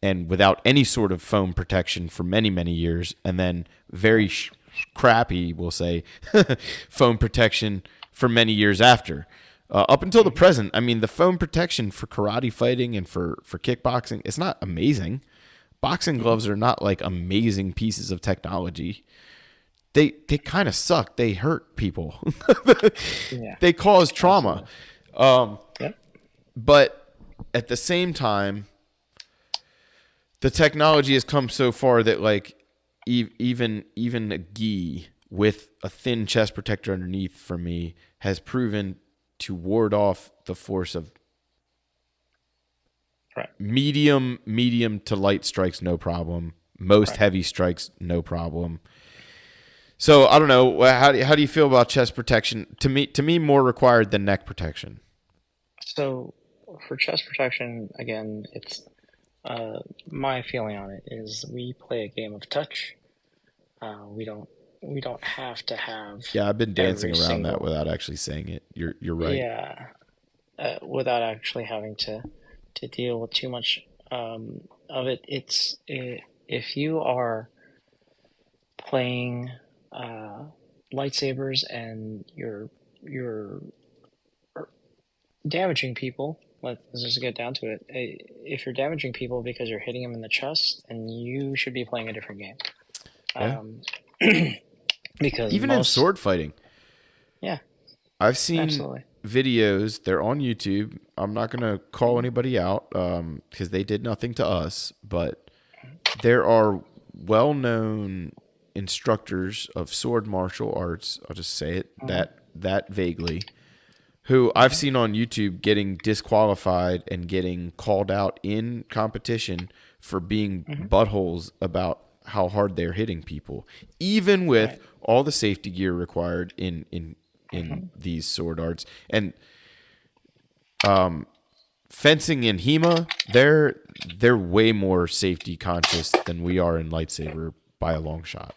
and without any sort of foam protection for many years, and then very crappy, we'll say, foam protection for many years after. Up until the Hmm. present, I mean, the foam protection for karate fighting and for kickboxing, it's not amazing. Boxing Hmm. gloves are not like amazing pieces of technology. They kind of suck. They hurt people. Yeah. They cause trauma. Absolutely. Yep. But at the same time, the technology has come so far that like even a gi with a thin chest protector underneath for me has proven to ward off the force of Right. medium to light strikes no problem. Most Right. heavy strikes, no problem. So I don't know. How do you feel about chest protection? To me, more required than neck protection. So for chest protection, again, it's my feeling on it is we play a game of touch. We don't have to have Yeah, I've been dancing every around that single, without actually saying it. You're right. yeah, without actually having to deal with too much of it. If you are playing uh, lightsabers and you're damaging people. Let's just get down to it. If you're damaging people because you're hitting them in the chest, then you should be playing a different game. Yeah. Um, because Even in most, sword fighting, yeah, I've seen absolutely. videos. They're on YouTube. I'm not gonna call anybody out because they did nothing to us, but there are well-known instructors of sword martial arts. I'll just say it Mm-hmm. that vaguely, who I've seen on YouTube getting disqualified and getting called out in competition for being Mm-hmm. buttholes about how hard they're hitting people, even with Right. all the safety gear required in Mm-hmm. these sword arts. And fencing and HEMA, they're way more safety conscious than we are in lightsaber by a long shot.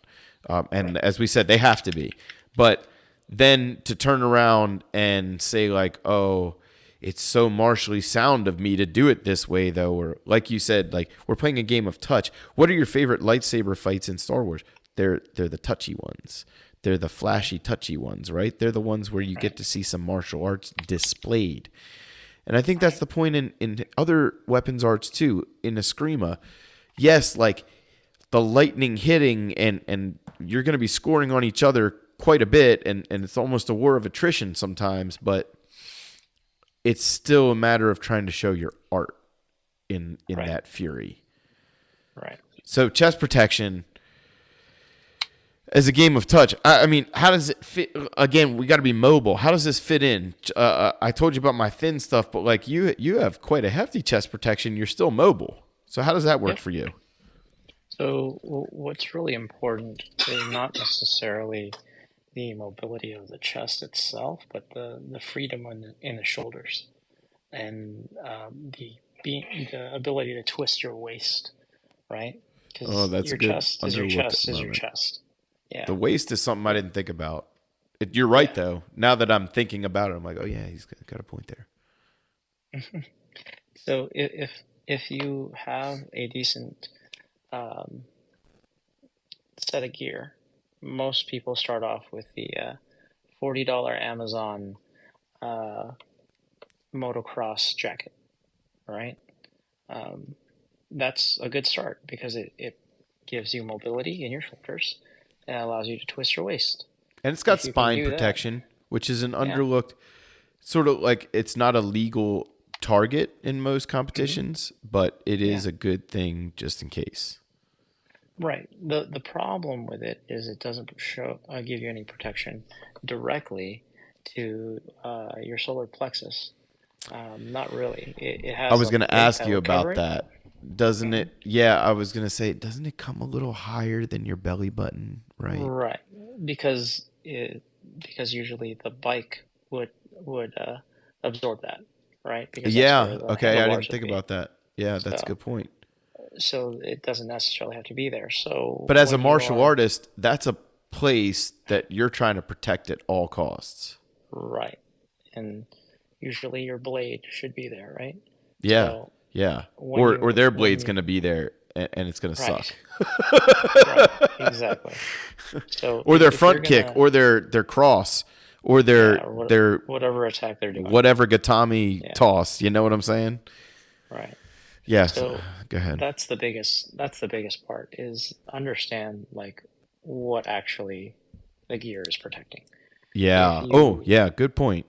And Right. as we said, they have to be. But then to turn around and say like, "Oh, it's so martially sound of me to do it this way," though, or like you said, like we're playing a game of touch. What are your favorite lightsaber fights in Star Wars? They're the touchy ones. They're the Right. flashy, touchy ones, right? They're the ones where you get Right. to see some martial arts displayed. And I think that's Right. the point in other weapons arts too. In Eskrima, yes, like the lightning hitting and you're going to be scoring on each other quite a bit, and it's almost a war of attrition sometimes, but it's still a matter of trying to show your art in Right. that fury. Right. So chest protection as a game of touch. I mean, how does it fit? Again, we got to be mobile. How does this fit in? I told you about my thin stuff, but like you have quite a hefty chest protection. You're still mobile. So how does that work Yep. for you? So what's really important is not necessarily the mobility of the chest itself, but the freedom in the shoulders and the ability to twist your waist, right? Oh, Because that's a your good chest is your underlooked chest is your moment. chest. The Yeah, waist is something I didn't think about. You're right yeah. though. Now that I'm thinking about it, I'm like, oh yeah, he's got a point there. So if you have a decent um, set of gear, most people start off with the $40 Amazon uh, motocross jacket, right? Um, that's a good start because it gives you mobility in your shoulders and allows you to twist your waist. And it's got If you can spine do that, protection, which is an yeah. underlooked sort of like it's not a legal target in most Hmm. competitions, but it Yeah, is a good thing just in case. right. The problem with it is it doesn't show give you any protection directly to your solar plexus. Not really. It I has was a going to plate ask that you will cover about it. that. Doesn't Hmm. it? Yeah, I was going to say, doesn't it come a little higher than your belly button, right? Right, because because usually the bike would absorb that, right? Because that's Yeah, where the okay, I handlebars didn't would think be. about that. Yeah, that's a So good point. so it doesn't necessarily have to be there. So But as a when you martial are artist, that's a place that you're trying to protect at all costs. right, and usually your blade should be there, right? Yeah, So yeah. when Or you their when blade's you going to be there and it's going to suck. right, right, exactly. So Or their if you're front kick gonna or their cross or yeah, their whatever attack they're doing, whatever Gatami yeah, toss, you know what I'm saying? right. Yes. So Go ahead. that's the biggest part is understand like what actually the gear is protecting. If Yeah. Oh, you yeah, good point.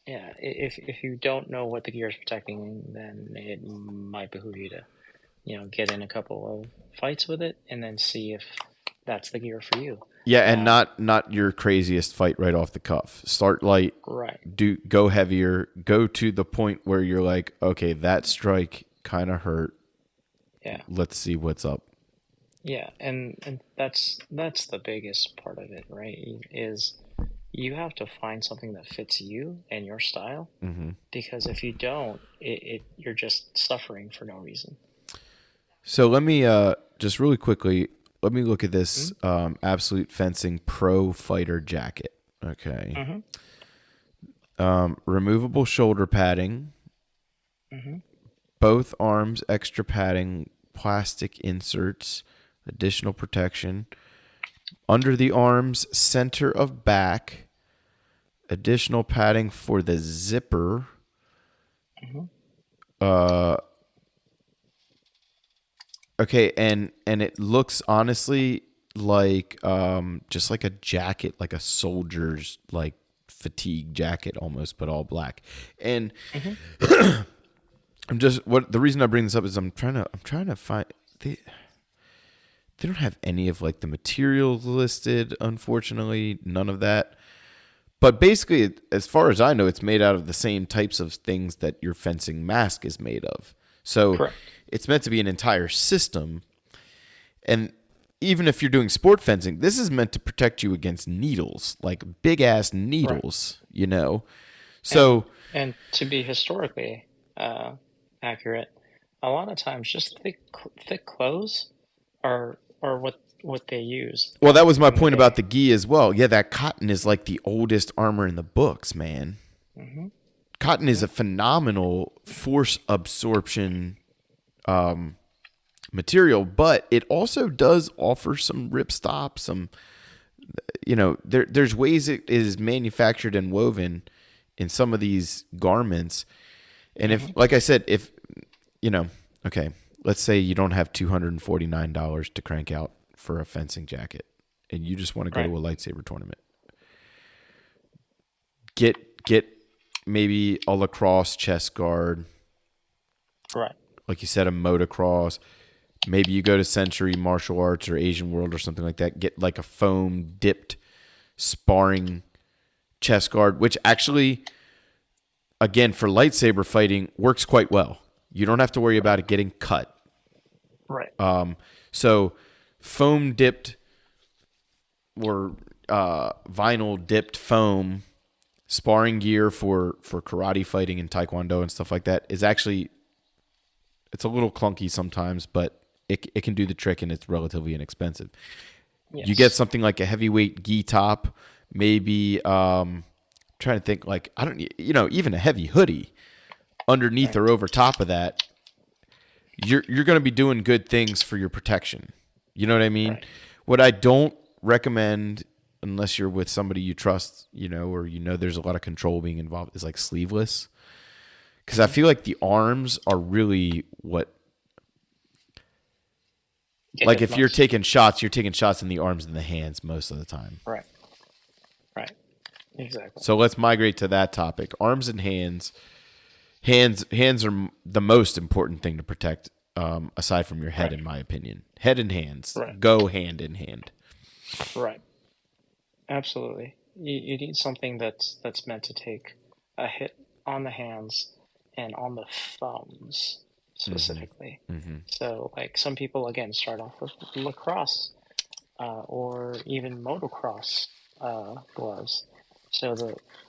yeah, if you don't know what the gear is protecting, then it might behoove you to, get in a couple of fights with it and then see if that's the gear for you. Yeah, and Um, not your craziest fight right off the cuff. Start light, right. go heavier, go to the point where you're like, okay, that strike kind of hurt. Yeah. Let's see what's up. Yeah, and that's the biggest part of it, right? Is you have to find something that fits you and your style, Hmm. because if you don't, you're just suffering for no reason. So let me just really quickly let me look at this Mm-hmm. Absolute Fencing Pro Fighter jacket. Okay, Mm-hmm. removable shoulder padding, Mm-hmm. both arms extra padding, plastic inserts, additional protection under the arms, center of back, additional padding for the zipper. Mm-hmm. Uh, okay, and it looks honestly like just like a jacket, like a soldier's like fatigue jacket almost, but all black. And Mm-hmm. I'm just what the reason I bring this up is I'm trying to find they don't have any of like the materials listed, unfortunately, none of that. But basically, as far as I know, it's made out of the same types of things that your fencing mask is made of. So Correct. it's meant to be an entire system. And even if you're doing sport fencing, this is meant to protect you against needles, like big ass Right. needles, you know? And So, and to be historically uh, accurate, a lot of times just thick clothes are what they used well, that back was my in the point about day. the gi as well. Yeah, that cotton is like the oldest armor in the books, man. Mm-hmm. Cotton is Yeah. a phenomenal force absorption material, but it also does offer some rip stop, some there's ways it is manufactured and woven in some of these garments. And if Mm-hmm. like I said, if you know, okay, let's say you don't have $249 to crank out for a fencing jacket and you just want to go Right. to a lightsaber tournament. Get maybe a lacrosse chest guard, Right. like you said, a motocross. Maybe you go to Century Martial Arts or Asian World or something like that. Get like a foam dipped sparring chest guard, which actually, again, for lightsaber fighting, works quite well. You don't have to worry Right. about it getting cut. Right. So, foam dipped or vinyl dipped foam sparring gear for karate fighting and taekwondo and stuff like that is actually it's a little clunky sometimes, but it can do the trick and it's relatively inexpensive. You get Yes. something like a heavyweight gi top, maybe trying to think like I don't even a heavy hoodie underneath Right. or over top of that. You're going to be doing good things for your protection. You know what I mean? Right. What I don't recommend unless you're with somebody you trust, or there's a lot of control being involved is like sleeveless because I Mm-hmm. feel like the arms are really what Get like hit if you're most. taking shots in the arms and the hands most of the time. Right. Right. Exactly. So let's migrate to that topic. Arms and hands. Hands are the most important thing to protect, aside from your head, Right. in my opinion. Head and hands Right. go hand in hand. Right. Absolutely. You need something that's meant to take a hit on the hands and on the thumbs specifically. So, like some people again start off with lacrosse or even motocross gloves. So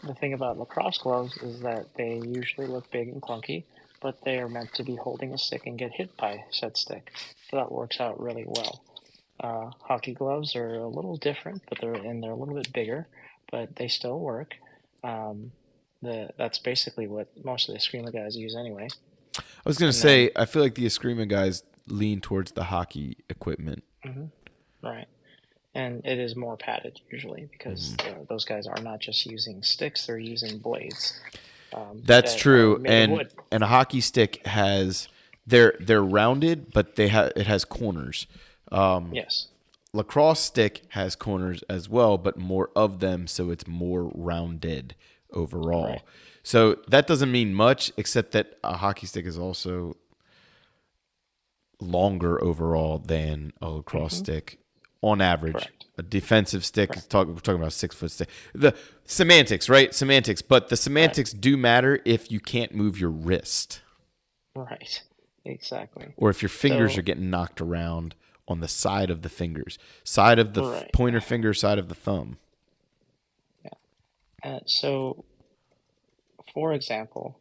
the thing about lacrosse gloves is that they usually look big and clunky, but they are meant to be holding a stick and get hit by said stick. So that works out really well. Hockey gloves are a little different, but they're a little bit bigger, but they still work. Um, that's basically what most of the screamer guys use anyway. I was gonna And then, say I feel like the Eskrima guys lean towards the hockey equipment. mhm, right, and it is more padded usually because those guys are not just using sticks; they're using blades That's that are true, made of and wood. and a hockey stick has they're rounded, but it has corners. Yes, Lacrosse stick has corners as well, but more of them, so it's more rounded right. overall. So that doesn't mean much, except that a hockey stick is also longer overall than a lacrosse Hmm. stick on average. Correct. A defensive stick is Correct. we're talking about a 6 foot stick. The semantics, right? Semantics, but the Right. semantics do matter if you can't move your wrist Right. Exactly. or if your fingers are So getting knocked around on the side of the fingers, side of the Right. pointer finger, side of the thumb. Yeah. So, for example,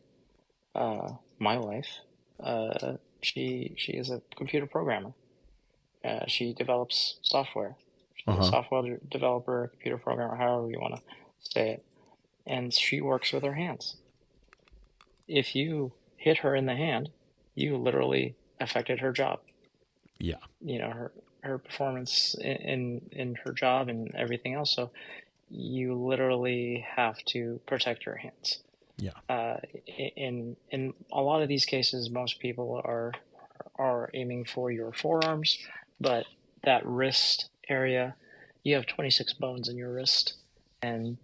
my wife, she is a computer programmer. She develops software. Uh She's a huh. software developer, computer programmer, however you want to say it. And she works with her hands. If you hit her in the hand, you literally affected her job. Yeah. Her performance in her job and everything else. So you literally have to protect your hands. Yeah. In a lot of these cases, most people are aiming for your forearms, but that wrist area, you have 26 bones in your wrist, and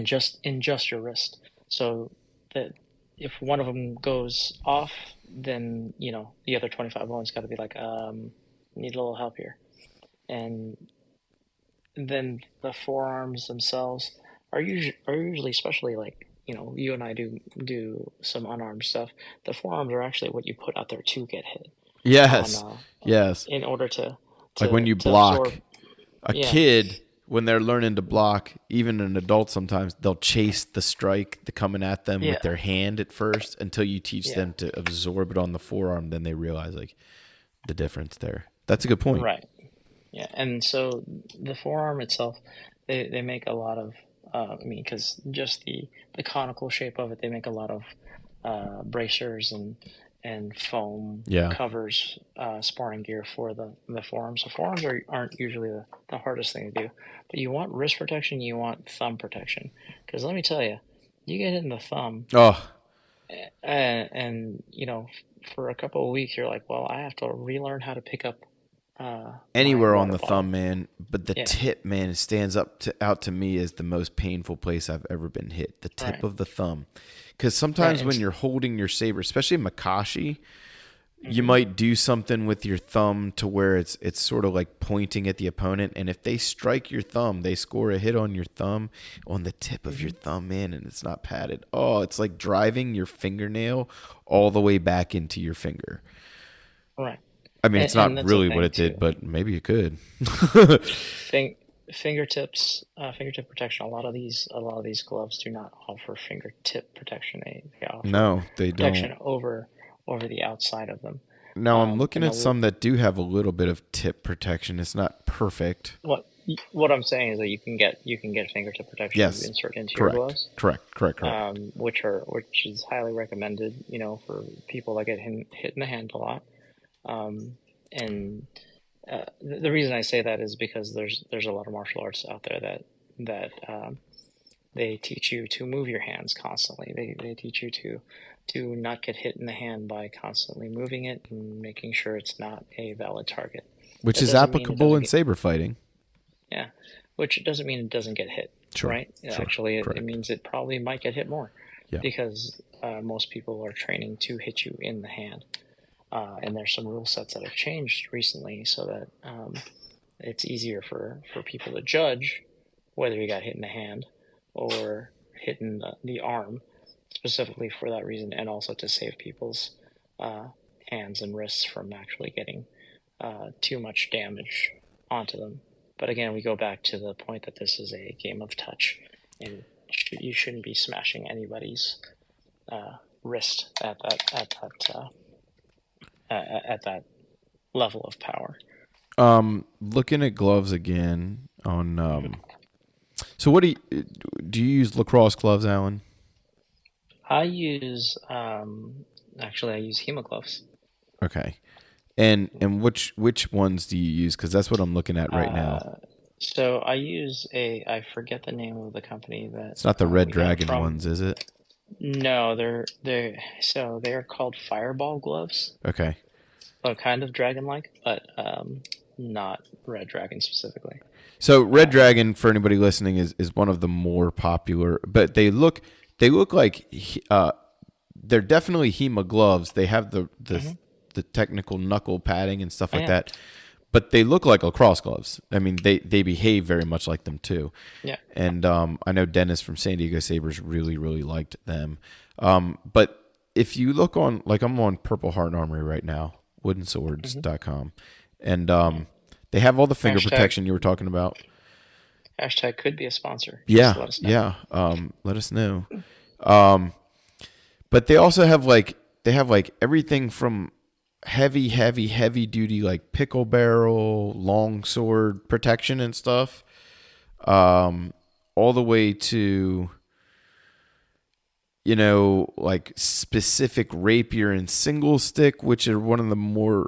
just your wrist. So that if one of them goes off, then the other 25 bones got to be like, need a little help here. And then the forearms themselves are usually, especially like you and I do some unarmed stuff. The forearms are actually what you put out there to get hit on, Yes. Yes. in order to Like when you absorb. block a Yeah, kid, when they're learning to block, even an adult sometimes, they'll chase the strike the coming at them with yeah, their hand at first until you teach yeah, them to absorb it on the forearm. Then they realize like the difference there. That's a good point. right. Yeah, and so the forearm itself, they make a lot of, because just the conical shape of it, they make a lot of bracers and foam Yeah. covers, sparring gear for the forearms. The forearms aren't usually the hardest thing to do, but you want wrist protection, you want thumb protection, because let me tell you, you get hit in the thumb, Oh, and for a couple of weeks, you're like, well, I have to relearn how to pick up my anywhere on water the bottle. thumb, man. But the Yeah, tip, man, it stands out to me as the most painful place I've ever been hit. The tip right, of the thumb, because right, sometimes when and you're holding your saber, especially in Makashi, you mhm, might do something with your thumb to where it's sort of like pointing at the opponent, and if they strike your thumb, they score a hit on your thumb, on the tip of your mhm, thumb, man, and it's not padded. Oh, it's like driving your fingernail all the way back into your finger. right, I mean, it's and not that's the really what thing it did, too. but maybe it could. Fing fingertips, fingertip protection. A lot of these gloves do not offer fingertip protection. They offer No, they don't. protection over the outside of them. Now I'm looking And at some that do have a little bit of tip protection. It's not perfect. what I'm saying is that you can get fingertip protection you Yes, insert into your correct, gloves, correct, correct, correct. which is highly recommended. For people that get hit in the hand a lot. And the reason I say that is because there's a lot of martial arts out there that they teach you to move your hands constantly. They teach you to not get hit in the hand by constantly moving it and making sure it's not a valid target. Which That is doesn't mean it applicable doesn't in get saber fighting. Yeah, which doesn't mean it doesn't get hit, Sure, right? sure, Actually, it correct. means it probably might get hit more Yeah. because most people are training to hit you in the hand. And there's some rule sets that have changed recently so that it's easier for people to judge whether you got hit in the hand or hit in the arm, specifically for that reason, and also to save people's uh, hands and wrists from actually getting too much damage onto them. But again, we go back to the point that this is a game of touch, and you shouldn't be smashing anybody's wrist at that level of power. Looking at gloves again on so what do you use lacrosse gloves, Alan? I use actually I use hemogloves. Okay. And which ones do you use? Because that's what I'm looking at right now. Uh, so I forget the name of the company that It's not the Red we got it Dragon from. ones, is it? No, they're called Fireball gloves. Okay. So kind of dragon-like, but not Red Dragon specifically. So Red Um, Dragon, for anybody listening, is one of the more popular, but they look like they're definitely HEMA gloves. They have mhm. the technical knuckle padding and stuff Oh, like yeah, that, but they look like lacrosse gloves. I mean, they behave very much like them too. yeah. And I know Dennis from San Diego Sabers really liked them. But if you look on, like I'm on Purple Heart Armory right now, Hmm. woodenswords.com, and they have all the finger Hashtag protection you were talking about. hashtag could be a sponsor. Just Yeah, let us know. yeah. Let us know. Um, but they also have like everything from heavy duty like pickle barrel, long sword protection and stuff, all the way to like specific rapier and single stick, which are one of the more.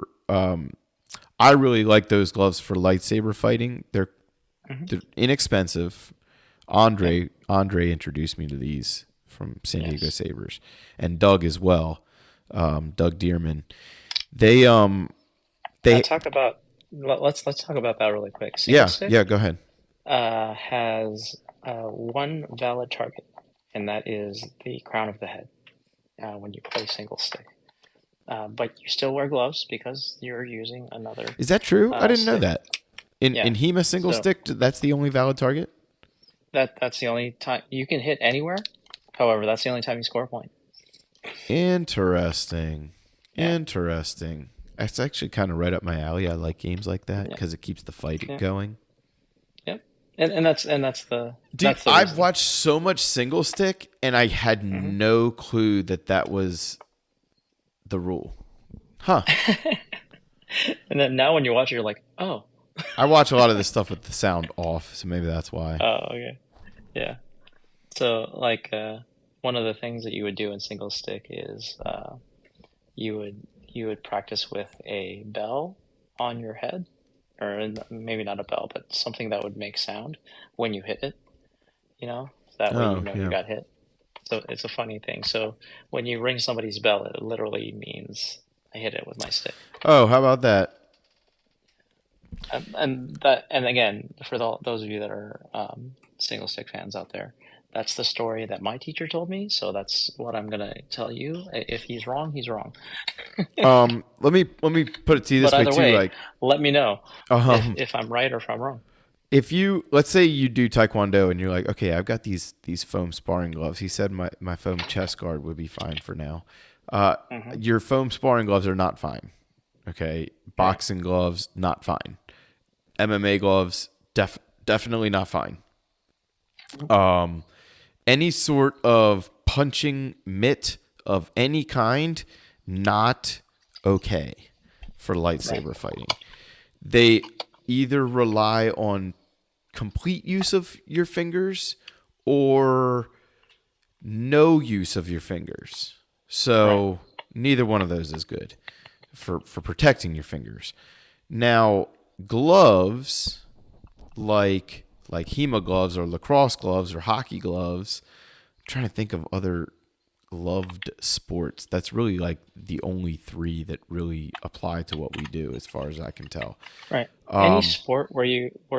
I really like those gloves for lightsaber fighting. Hmm. They're inexpensive. Yep. Andre introduced me to these from San Diego Yes. Sabers, and Doug as well. Doug Dearman. They they Talk about let's talk about that really quick. Single yeah, stick yeah. Go ahead. has one valid target, and that is the crown of the head when you play single stick. But you still wear gloves because you're using another Is that true? I didn't know stick. that. In Yeah. HEMA single So stick, that's the only valid target. that's the only time you can hit anywhere. However, that's the only time you score a point. Interesting. Yeah. Interesting. That's actually kind of right up my alley. I like games like that Yeah. because it keeps the fight Yeah. going. Yep. And Dude, that's the I've reason. watched so much single stick, and I had Hmm. no clue that was the rule. Huh. And then now when you watch it, you're like, oh, I watch a lot of this stuff with the sound off, so maybe that's why. oh, okay, yeah. So like one of the things that you would do in single stick is you would practice with a bell on your head, or maybe not a bell, but something that would make sound when you hit it. That way you Oh, know you yeah. got hit. So it's a funny thing. So when you ring somebody's bell, it literally means I hit it with my stick. Oh, how about that? And again, for those of you that are single stick fans out there, that's the story that my teacher told me. So that's what I'm gonna tell you. If he's wrong, he's wrong. Let me put it to you But this way either too. way, Like, let me know if um, if I'm right or if I'm wrong. if you let's say you do taekwondo and you're like, okay, I've got these foam sparring gloves. He said my foam chest guard would be fine for now. Hmm. Your foam sparring gloves are not fine. Okay, Right. boxing gloves not fine. MMA gloves definitely not fine. Um, any sort of punching mitt of any kind, not okay for Right. lightsaber fighting. They either rely on complete use of your fingers or no use of your fingers. Right. So neither one of those is good for protecting your fingers. Now, gloves like HEMA gloves or lacrosse gloves or hockey gloves. I'm trying to think of other loved sports. That's really like the only three that really apply to what we do, as far as I can tell. Right. Any Um, sport where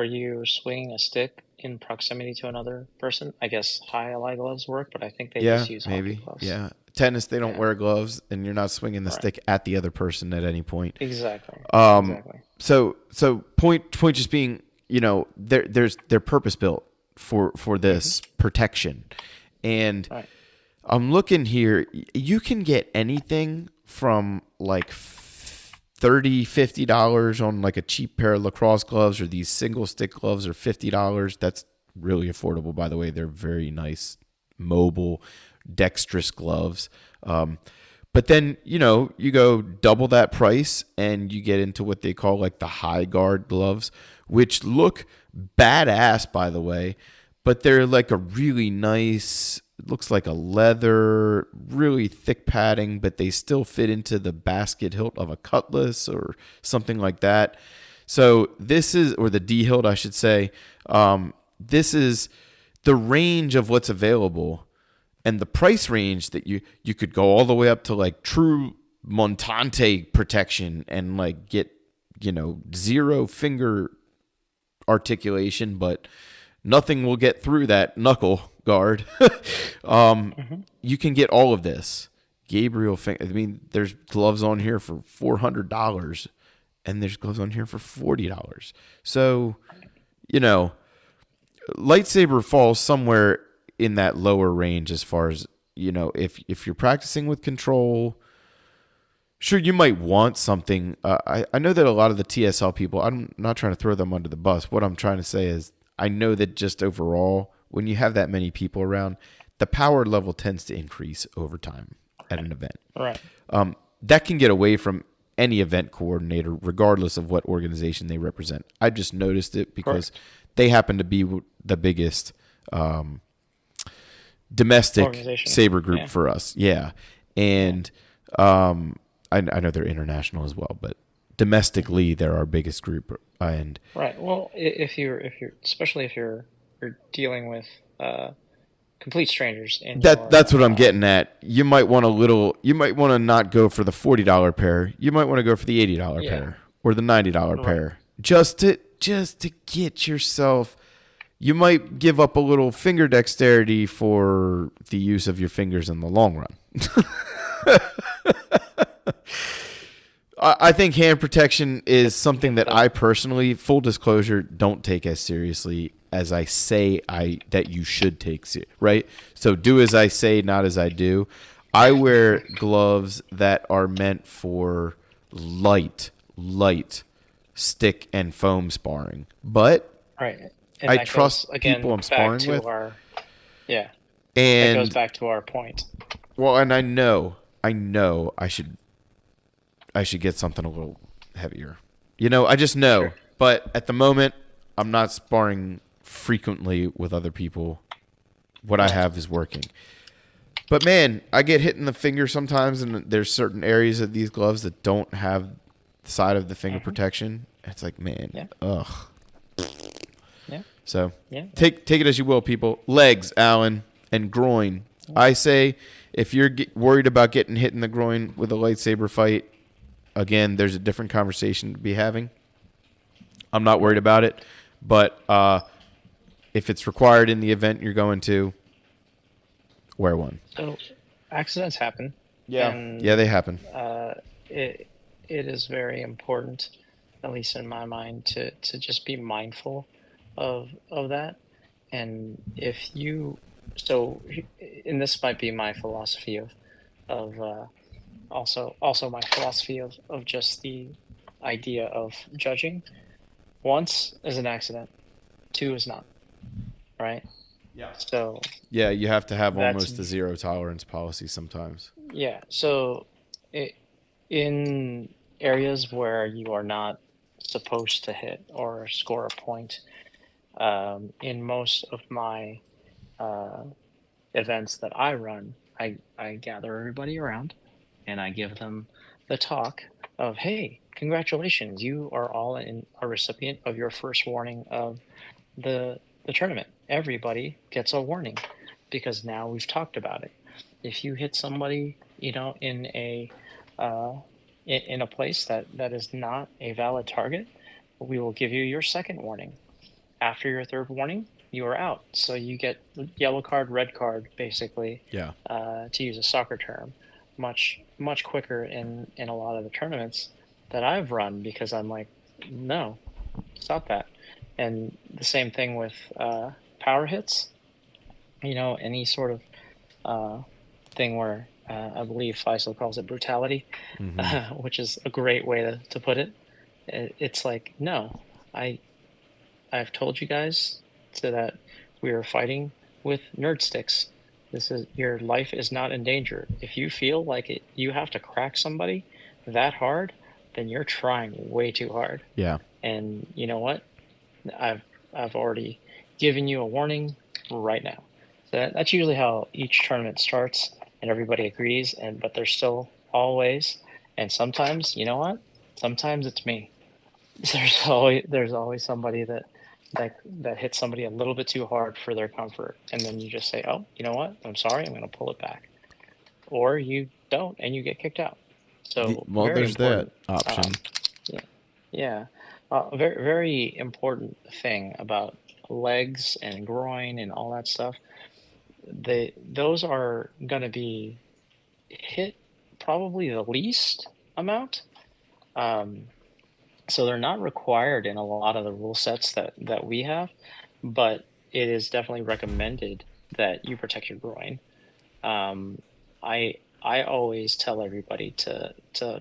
you're swinging a stick in proximity to another person, I guess high ally gloves work, but I think they yeah, just use hockey maybe. gloves. Yeah, tennis they don't Yeah. wear gloves, and you're not swinging the Right. stick at the other person at any point. Exactly. Um, Exactly. so point just being, they're purpose built for Hmm. this protection, and Right. I'm looking here. You can get anything from like $30, $50 on like a cheap pair of lacrosse gloves, or these single stick gloves are $50. That's really affordable, by the way. They're very nice, mobile, dexterous gloves. But then, you go double that price and you get into what they call like the high guard gloves, which look badass, by the way, but they're like a really nice, it looks like a leather, really thick padding, but they still fit into the basket hilt of a cutlass or something like that. So this is, or the D hilt, I should say. This is the range of what's available, and the price range that you could go all the way up to like true Montante protection and like get zero finger articulation, but nothing will get through that knuckle guard. Hmm. You can get all of this. I mean, there's gloves on here for $400, and there's gloves on here for $40. So, you know, lightsaber falls somewhere in that lower range as far as if you're practicing with control, Sure, you might want something. I know that a lot of the TSL people, I'm not trying to throw them under the bus. What I'm trying to say is, I know that just overall, when you have that many people around, the power level tends to increase over time at an event. Right. That can get away from any event coordinator, regardless of what organization they represent. I just noticed it because Correct. they happen to be the biggest domestic Organization. Saber group Yeah. for us. Yeah. Yeah. And I know they're international as well, but domestically, they're our biggest group. And Right. Well, if you're especially if you're dealing with uh, complete strangers in that's your what I'm getting at. You might want a little. You might want to not go for the $40 pair. You might want to go for the $80 yeah. pair or the $90 Right. pair, just to get yourself. You might give up a little finger dexterity for the use of your fingers in the long run. I think hand protection is something Get that the I personally, full disclosure, don't take as seriously as I say I that you should take. Right? So do as I say, not as I do. I wear gloves that are meant for light stick and foam sparring, but right. And I that goes trust people again I'm back sparring to with, our yeah. That goes and back to our point. well, and I know, I should get something a little heavier. I just know. Sure. But at the moment, I'm not sparring frequently with other people. What I Right. have is working. But man, I get hit in the finger sometimes, and there's certain areas of these gloves that don't have the side of the finger Hmm. protection. It's like, man, Yeah. ugh. Yeah. So Yeah. Yeah. take it as you will, people. Legs, Alan, and groin. Yeah. I say if you're worried about getting hit in the groin with a lightsaber fight, again, there's a different conversation to be having. I'm not worried Right. about it, but if it's required in the event you're going to, wear one. So accidents happen, Yeah. and Yeah, they happen. uh, it it is very important, at least in my mind, to just be mindful of that. And if you so, and this might be my philosophy of also my philosophy of just the idea of judging. Once is an accident, two is not, right? Yeah. So Yeah, you have to have that's almost a zero tolerance policy sometimes. yeah. So it, in areas where you are not supposed to hit or score a point, in most of my uh, events that I run, I gather everybody around and I give them the talk of, hey, congratulations, you are all in a recipient of your first warning of the tournament. Everybody gets a warning because now we've talked about it. If you hit somebody, uh, in a place that is not a valid target, we will give you your second warning. After your third warning, you are out. So you get yellow card, red card, basically, Yeah. to use a soccer term, much quicker in a lot of the tournaments that I've run because I'm like, no, stop that. And the same thing with power hits. Any sort of uh, thing where I believe Faisal calls it brutality, Mm-hmm. which is a great way to put it. It's like, no, I I've told you guys so that we are fighting with nerd sticks. This is your life is not in danger. If you feel like you have to crack somebody that hard, then you're trying way too hard. Yeah. And you know what? I've I've already given you a warning right now. So that's usually how each tournament starts, and everybody agrees. But there's still always, and sometimes, you know what? Sometimes it's me. There's always somebody that hits somebody a little bit too hard for their comfort, and then you just say, "Oh, you know what? I'm sorry. I'm going to pull it back," or you don't, and you get kicked out. So Well, very there's that important. option. Yeah, yeah. A very very important thing about legs and groin and all that stuff. Those are going to be hit probably the least amount. Um, so they're not required in a lot of the rule sets that we have, but it is definitely recommended that you protect your groin. Um, I I always tell everybody to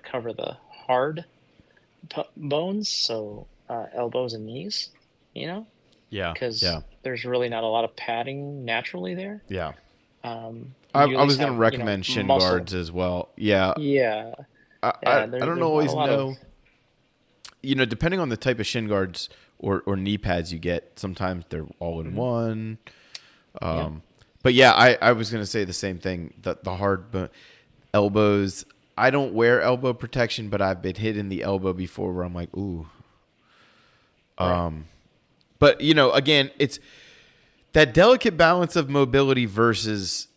cover the hard bones, so elbows and knees, you know, Yeah, because yeah, there's really not a lot of padding naturally there. yeah. You at I was least gonna have, recommend shin muscle. guards as well. Yeah, Yeah, yeah. I don't There's not a always lot of. know. Depending on the type of shin guards or knee pads you get, sometimes they're all in Mhm. one. Yeah. But yeah, I was gonna say the same thing. The hard elbows. I don't wear elbow protection, but I've been hit in the elbow before where I'm like, ooh. Right. But again, it's that delicate balance of mobility versus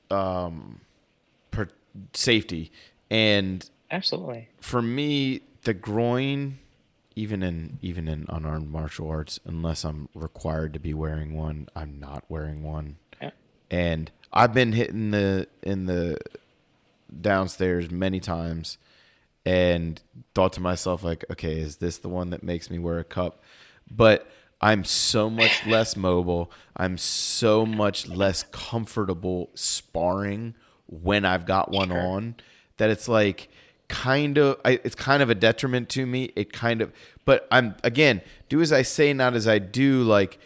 per, safety. And Absolutely. for me, the groin, even in unarmed martial arts, unless I'm required to be wearing one, I'm not wearing one. Yeah. And I've been hit in the downstairs many times and thought to myself like, okay, is this the one that makes me wear a cup? But I'm so much less mobile. I'm so much less comfortable sparring when I've got one Sure. on that it's like it's kind of a detriment to me. It kind of, but I'm again, do as I say, not as I do. Like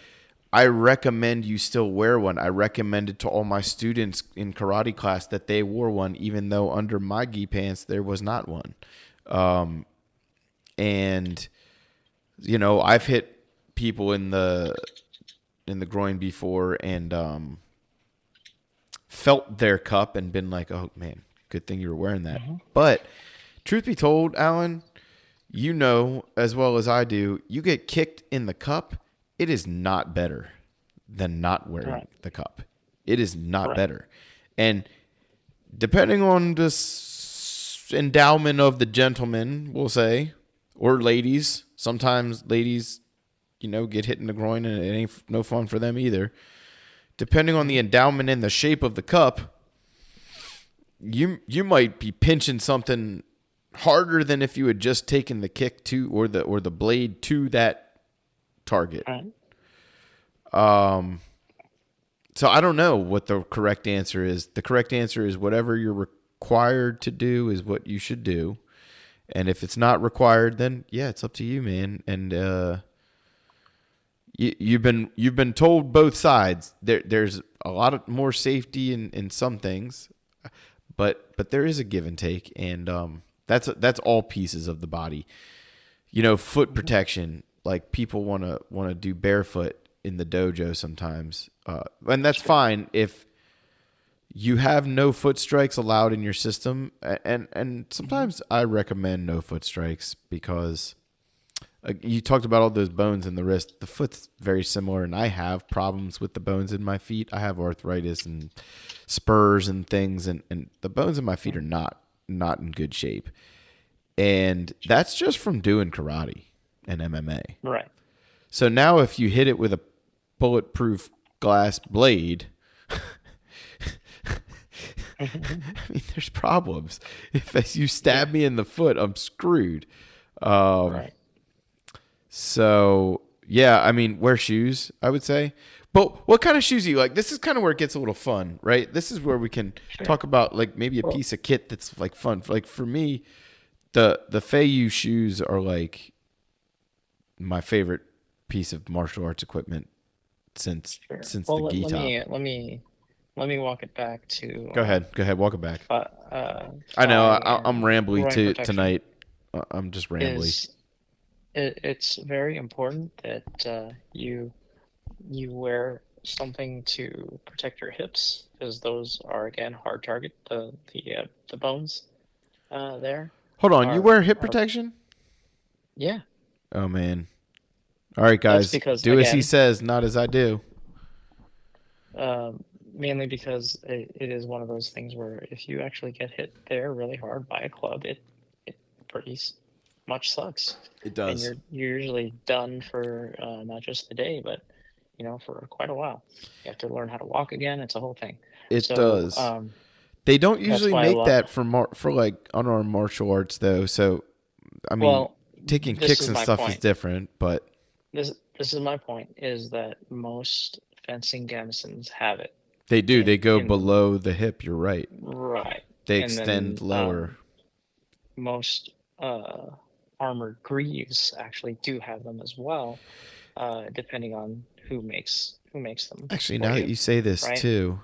I recommend you still wear one. I recommended to all my students in karate class that they wore one, even though under my gi pants there was not one. And I've hit people in the groin before and felt their cup and been like, oh man, good thing you were wearing that. Hmm. But truth be told, Alan, you know as well as I do, you get kicked in the cup, it is not better than not wearing Right. the cup. It is not Right. better. And depending on the endowment of the gentleman, we'll say, or ladies, sometimes ladies, get hit in the groin and it ain't no fun for them either. Depending on the Hmm. endowment and the shape of the cup, you might be pinching something harder than if you had just taken the kick to or the blade to that target. Right. So I don't know what the correct answer is. The correct answer is whatever you're required to do is what you should do. And if it's not required, then yeah, it's up to you, man. And you've been told both sides. There's a lot of more safety in some things, but there is a give and take, and that's all pieces of the body. Foot Hmm. protection. Like people want to do barefoot in the dojo sometimes, and that's Sure. fine if you have no foot strikes allowed in your system. And Hmm. sometimes I recommend no foot strikes because you talked about all those bones in the wrist. The foot's very similar, and I have problems with the bones in my feet. I have arthritis and spurs and things, and the bones in my feet are not in good shape. And that's just from doing karate and MMA. Right. So now if you hit it with a bulletproof glass blade, I mean, there's problems. If as you Yeah. stab me in the foot, I'm screwed. Um, Right. so yeah, I mean, wear shoes, I would say. But what kind of shoes do you like? This is kind of where it gets a little fun, right? This is where we can Sure. talk about like maybe a Well. piece of kit that's like fun. Like for me, the Feiyu shoes are like my favorite piece of martial arts equipment since Sure. since the Well, gi top. let me walk it back to Go ahead, welcome back. I know thigh I'm and rambly groin too protection. tonight. I'm just rambly. Is it's very important that you wear something to protect your hips because those are again hard target. The bones there Hold on, you are wear hip are protection? yeah. Oh man. All right, That's guys, because do as he again, says, not as I do. mainly because it is one of those things where if you actually get hit there really hard by a club, it pretty much sucks, It and does. you're usually done for not just the day, but for quite a while. You have to learn how to walk again. It's a whole thing. It So does. They don't that's usually why a make lot. that for like unarmed martial arts though. So I mean, Well, taking this kicks is and my stuff is point. different, but This is my point is that most fencing gamesons have it. They do. They go in below the hip. You're right. right, They and extend then lower. most armored greaves actually do have them as well, depending on who makes them Actually, for now that you, you say this right? too,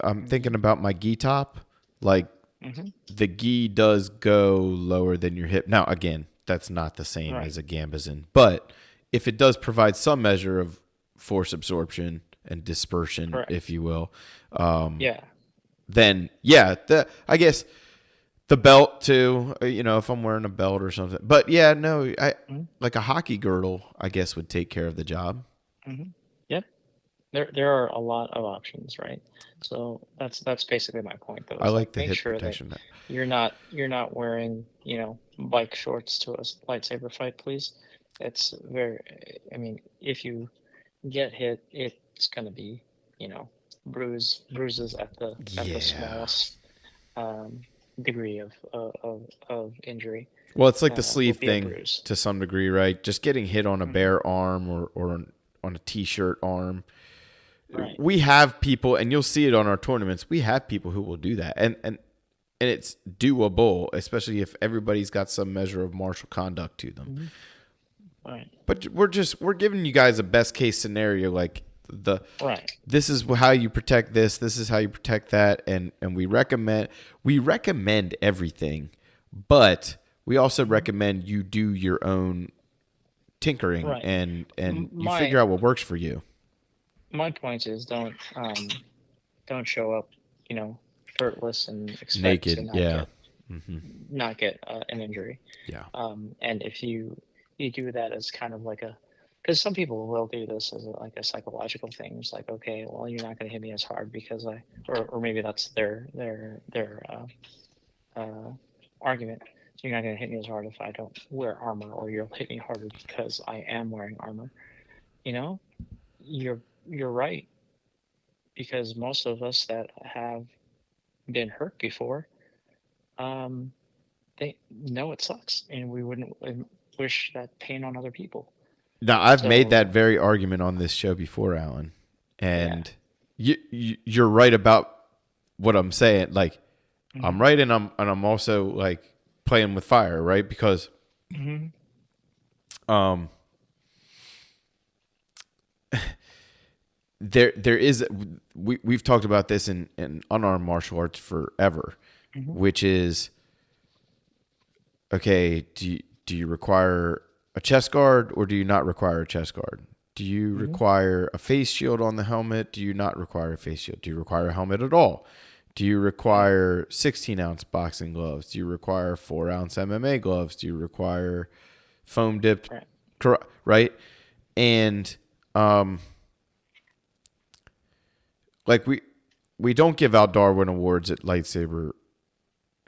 I'm Mm-hmm. thinking about my gi top. Like Mm-hmm. the gi does go lower than your hip. Now, again, that's not the same Right. as a gambesson, but if it does provide some measure of force absorption and dispersion, if Correct. you will, Yeah. then yeah, I guess the belt too. If I'm wearing a belt or something. But yeah, no, I Mm-hmm. like a hockey girdle. I guess would take care of the job. Mm-hmm. Yep. There are a lot of options, right? So that's basically my point though, I is like like the make hip sure that protection. you're not wearing, bike shorts to a lightsaber fight, please. It's very, I mean, if you get hit, it's gonna be, bruises at the Yeah. smallest um, degree of injury. Well, it's like the Will sleeve be a thing bruise. to some degree, right? Just getting hit on a Hmm. bare arm or on a t-shirt arm. Right. We have people, and you'll see it on our tournaments. We have people who will do that, and it's doable, especially if everybody's got some measure of martial conduct to them. Hmm. Right. But we're giving you guys a best case scenario, like the Right. this is how you protect this, this is how you protect that, and we recommend everything, but we also Hmm. recommend you do your own tinkering Right. and you figure My out what works for you. my point is don't show up, shirtless and expect to Naked, not yeah. get not get an injury. Yeah. And if you do that as kind of like a, because some people will do this as like a psychological thing. It's like, okay, well, you're not going to hit me as hard because or maybe that's their argument. So you're not going to hit me as hard if I don't wear armor, or you'll hit me harder because I am wearing armor. You know, you're you're right, because most of us that have been hurt before, um, they know it sucks, and we wouldn't wish that pain on other people. Now, I've made that So very argument on this show before, Alan, yeah. and you're right about what I'm saying. Like, I'm Hmm. right, and I'm also like playing with fire, right? Because Hmm. um, there is we've talked about this in unarmed martial arts forever, Hmm. which is okay. Do you require a chest guard or do you not require a chest guard? Do you Hmm. require a face shield on the helmet? Do you not require a face shield? Do you require a helmet at all? Do you Right. require 16-ounce boxing gloves? Do you require 4-ounce MMA gloves? Do you require foam dipped, Right. right? And um, like we don't give out Darwin awards at lightsaber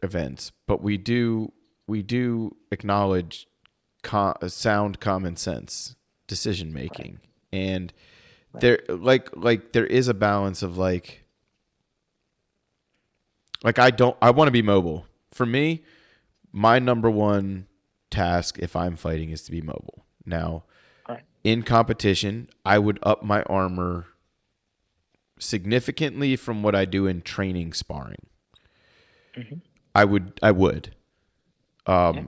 events, but we do acknowledge sound common sense decision Right. making, and Right. there like there is a balance of like I want to be mobile. For me, my number one task if I'm fighting is to be mobile. Now, Right. in competition, I would up my armor significantly from what I do in training sparring. Hmm. I would. Yeah.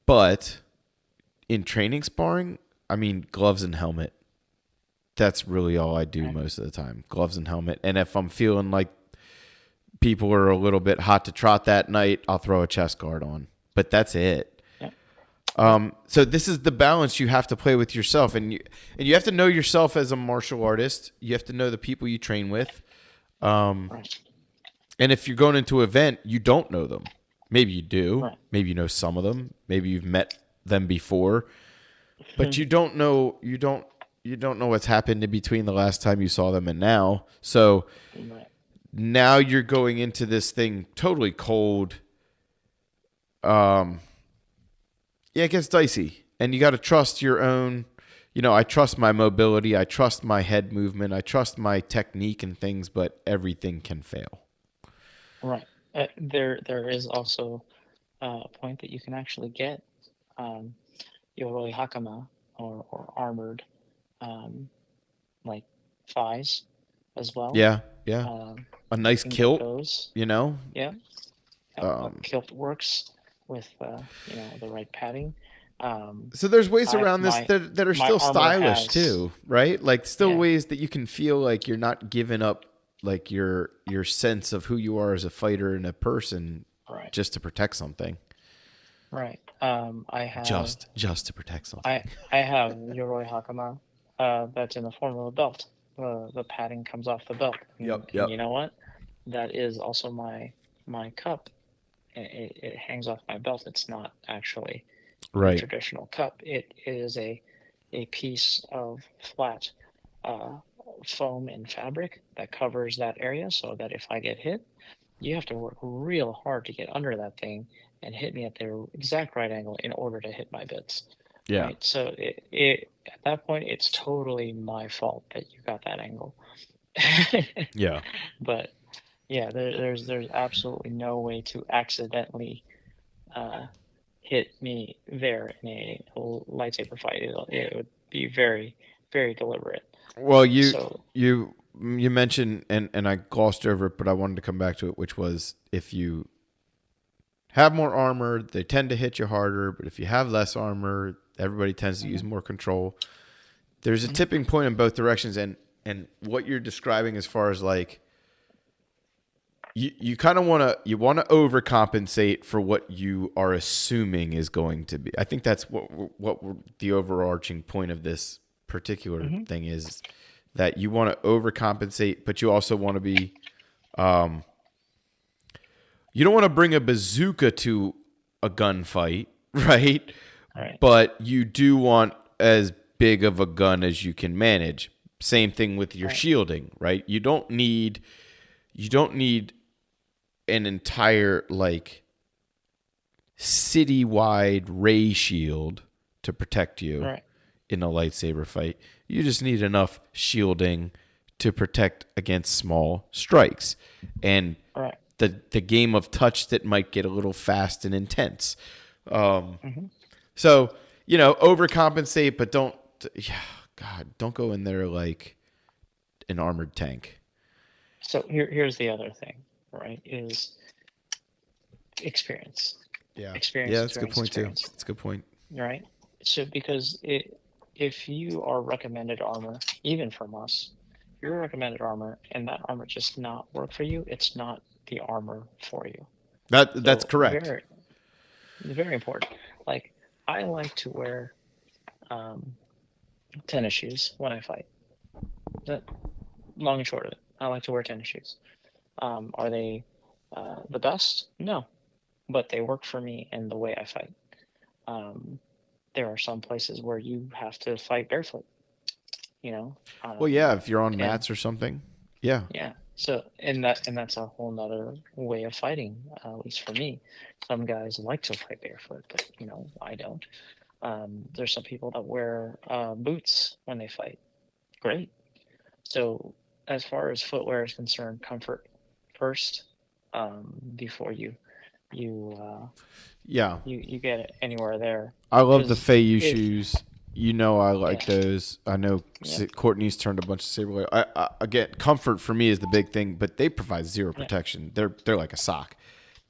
But in training sparring, I mean gloves and helmet. That's really all I do Right. most of the time. Gloves and helmet. And if I'm feeling like people are a little bit hot to trot that night, I'll throw a chest guard on. But that's it. Yeah. Yep. So this is the balance you have to play with yourself, and you have to know yourself as a martial artist. You have to know the people you train with, Right. and if you're going into an event, you don't know them. Maybe you do. Right. Maybe you know some of them. Maybe you've met them before, but Hmm. you don't know what's happened in between the last time you saw them and now. So Right. now you're going into this thing totally cold. Um, yeah, it gets dicey, and you got to trust your own. I trust my mobility, I trust my head movement, I trust my technique and things, but everything can fail. Right. There is also a point that you can actually get um, Yoroi Hakama, or armored, um, like thighs, as well. Yeah, yeah. Um, A I nice can get kilt, those. you know. Yeah, yeah, a Um, kilt works with the right padding. Um, so there's ways I around this my that are my still armor stylish has too, right? Like still yeah, ways that you can feel like you're not giving up like your sense of who you are as a fighter and a person right, just to protect something. right. Just to protect something. I have Yoroi Hakama, that's in the form of a belt. The padding comes off the belt, Yep, and yep. you know what? That is also my cup. It hangs off my belt. It's not actually a Right. traditional cup. It is a piece of flat uh, foam and fabric that covers that area, so that if I get hit, you have to work real hard to get under that thing and hit me at the exact right angle in order to hit my bits. Yeah. Right. So it at that point, it's totally my fault that you got that angle. Yeah. But yeah, there's absolutely no way to accidentally uh, hit me there in a lightsaber fight. It would be very, very deliberate. Well, you So, you you mentioned and I glossed over it, but I wanted to come back to it, which was if you have more armor, they tend to hit you harder, but if you have less armor, everybody tends to use mhm, more control. There's a mhm, tipping point in both directions, and what you're describing as far as like you kind of want to overcompensate for what you are assuming is going to be. I think that's what the overarching point of this particular mhm, thing is, that you want to overcompensate, but you also want to be um, you don't want to bring a bazooka to a gunfight, right? right, But you do want as big of a gun as you can manage. Same thing with your right, shielding, right? You don't need an entire like citywide ray shield to protect you right, in a lightsaber fight. You just need enough shielding to protect against small strikes. And right. the game of touch that might get a little fast and intense. Um, Mhm. so overcompensate, but don't. Yeah, God, don't go in there like an armored tank. So here's the other thing, right? Is experience, Yeah, experience, yeah, that's a good experience, point too. experience, That's a good point. right? So because if you are recommended armor, even from us, you're recommended armor, and that armor just not work for you, it's not the armor for you. That's So correct. very, very important. Like I like to wear um, tennis shoes when I fight. That long and short of it. I like to wear tennis shoes. Are they the best? No, but they work for me and the way I fight. Um, there are some places where you have to fight barefoot, you know, Well, um, yeah, if you're on and mats or something. Yeah. yeah. So and that's a whole nother way of fighting, at least for me. Some guys like to fight barefoot, but I don't. There's some people that wear boots when they fight. Great. So as far as footwear is concerned, comfort first, before you Yeah. you get anywhere there. I love the Because Feiyu if shoes. I yeah, like those. I know yep, Courtney's turned a bunch of Saber. Again, comfort for me is the big thing, but they provide zero yeah, protection. They're like a sock.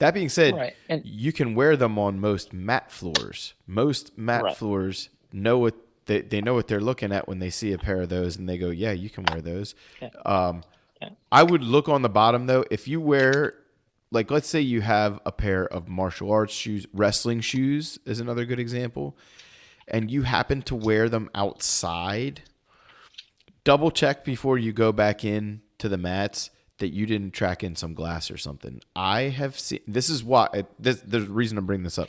That being said, right, and you can wear them on most mat floors. Most mat right, floors know what they know what they're looking at when they see a pair of those, and they go, "Yeah, you can wear those." yeah, Um, yeah, I would look on the bottom though. If you wear, like, let's say you have a pair of martial arts shoes, wrestling shoes is another good example, and you happen to wear them outside, double check before you go back in to the mats that you didn't track in some glass or something. I have seen, this is why, there's a reason to bring this up.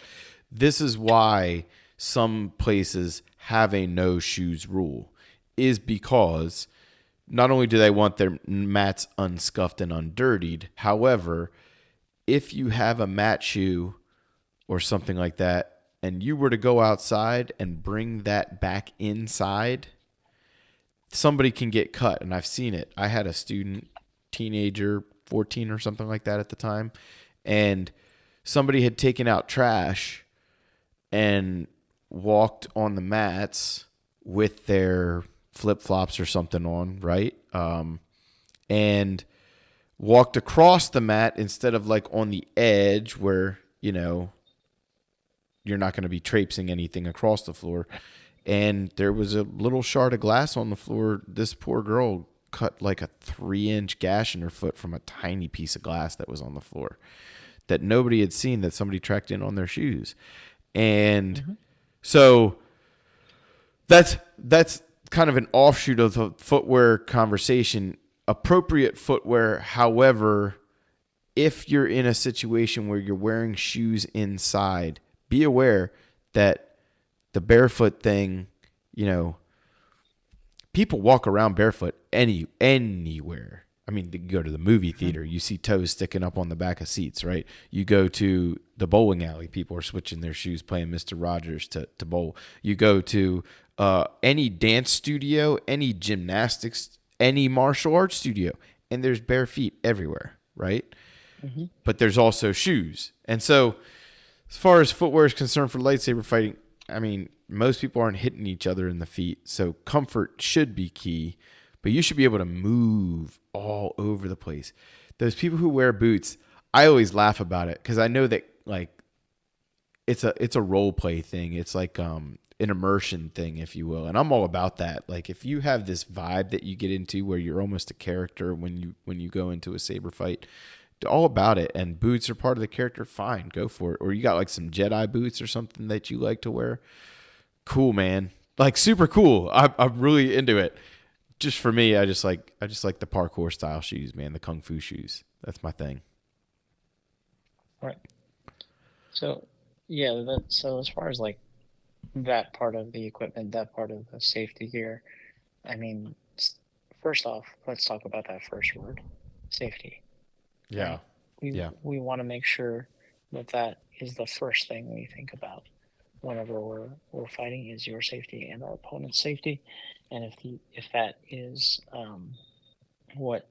This is why some places have a no shoes rule, is because not only do they want their mats unscuffed and undirtied, however, if you have a mat shoe or something like that, and you were to go outside and bring that back inside, somebody can get cut. And I've seen it. I had a student, teenager, 14 or something like that at the time, and somebody had taken out trash and walked on the mats with their flip flops or something on, right? and walked across the mat instead of like on the edge where, you're not going to be traipsing anything across the floor. And there was a little shard of glass on the floor. This poor girl cut like a 3-inch gash in her foot from a tiny piece of glass that was on the floor that nobody had seen, that somebody tracked in on their shoes. And so that's kind of an offshoot of the footwear conversation. Appropriate footwear, however, if you're in a situation where you're wearing shoes inside, be aware that the barefoot thing, people walk around barefoot anywhere. I mean, you go to the movie theater, you see toes sticking up on the back of seats, right? You go to the bowling alley, people are switching their shoes, playing Mr. Rogers to bowl. You go to any dance studio, any gymnastics, any martial arts studio, and there's bare feet everywhere, right? But there's also shoes. And so as far as footwear is concerned for lightsaber fighting, I mean, most people aren't hitting each other in the feet, so comfort should be key, but you should be able to move all over the place. Those people who wear boots, I always laugh about it because I know that like it's a role play thing. It's like an immersion thing, if you will, and I'm all about that. Like if you have this vibe that you get into where you're almost a character when you go into a saber fight, all about it, and boots are part of the character, fine, go for it. Or you got like some Jedi boots or something that you like to wear, cool, man, like super cool. I'm really into it. Just for me, I just like the parkour style shoes, man, the kung fu shoes. That's my thing. Right. So yeah, so as far as like that part of the equipment, that part of the safety gear, I mean, first off, let's talk about that first word, safety. Yeah. Right? We want to make sure that is the first thing we think about whenever we're fighting, is your safety and our opponent's safety. And if that is what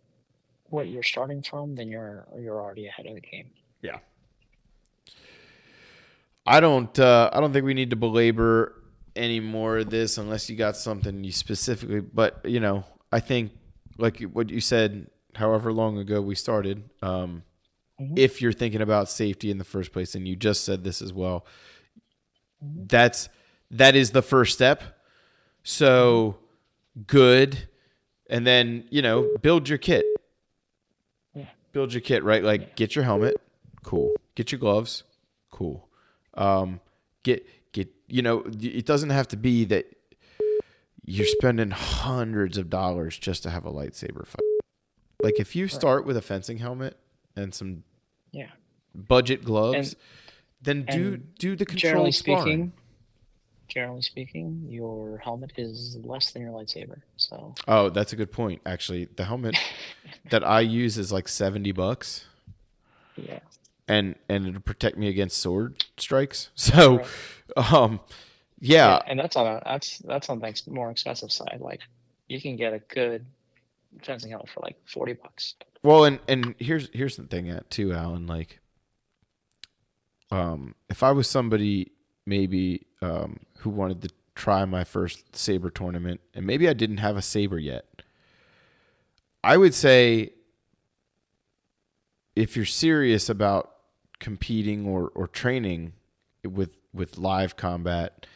you're starting from, then you're already ahead of the game. Yeah. I don't think we need to belabor any more of this unless you got something you specifically, but I think like what you said, however long ago we started, if you're thinking about safety in the first place, and you just said this as well, that is the first step. So good. And then, build your kit. Build your kit, right? Like get your helmet. Cool. Get your gloves. Cool. It doesn't have to be that you're spending hundreds of dollars just to have a lightsaber fight. Like if you start with a fencing helmet and some budget gloves, then do the controlled sparring. Generally speaking, your helmet is less than your lightsaber. So that's a good point. Actually, the helmet that I use is like $70. Yeah. And it'll protect me against sword strikes. So yeah. And that's on the more expensive side. Like you can get a good fencing helmet for like $40. Well, and here's the thing too, Alan. Like, if I was somebody maybe who wanted to try my first saber tournament, and maybe I didn't have a saber yet, I would say if you're serious about competing or training with live combat,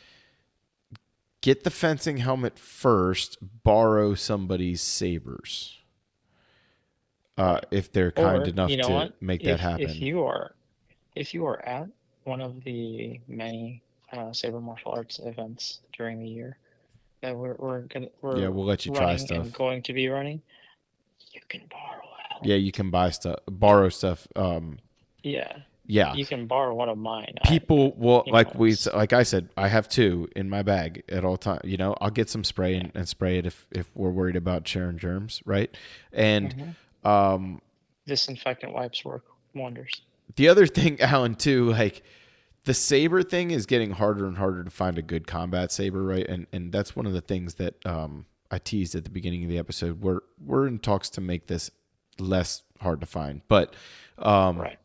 get the fencing helmet first. Borrow somebody's sabers if they're kind enough to make that happen. If you are at one of the many saber martial arts events during the year that we'll let you try stuff. And going to be running, you can borrow it. Yeah, you can borrow stuff. Yeah, you can borrow one of mine. People will like I said, I have two in my bag at all times. I'll get some spray and spray it if we're worried about sharing germs, right? And disinfectant wipes work wonders. The other thing, Alan, too, like the saber thing is getting harder and harder to find a good combat saber, right? And that's one of the things that I teased at the beginning of the episode. We're in talks to make this less hard to find, but right.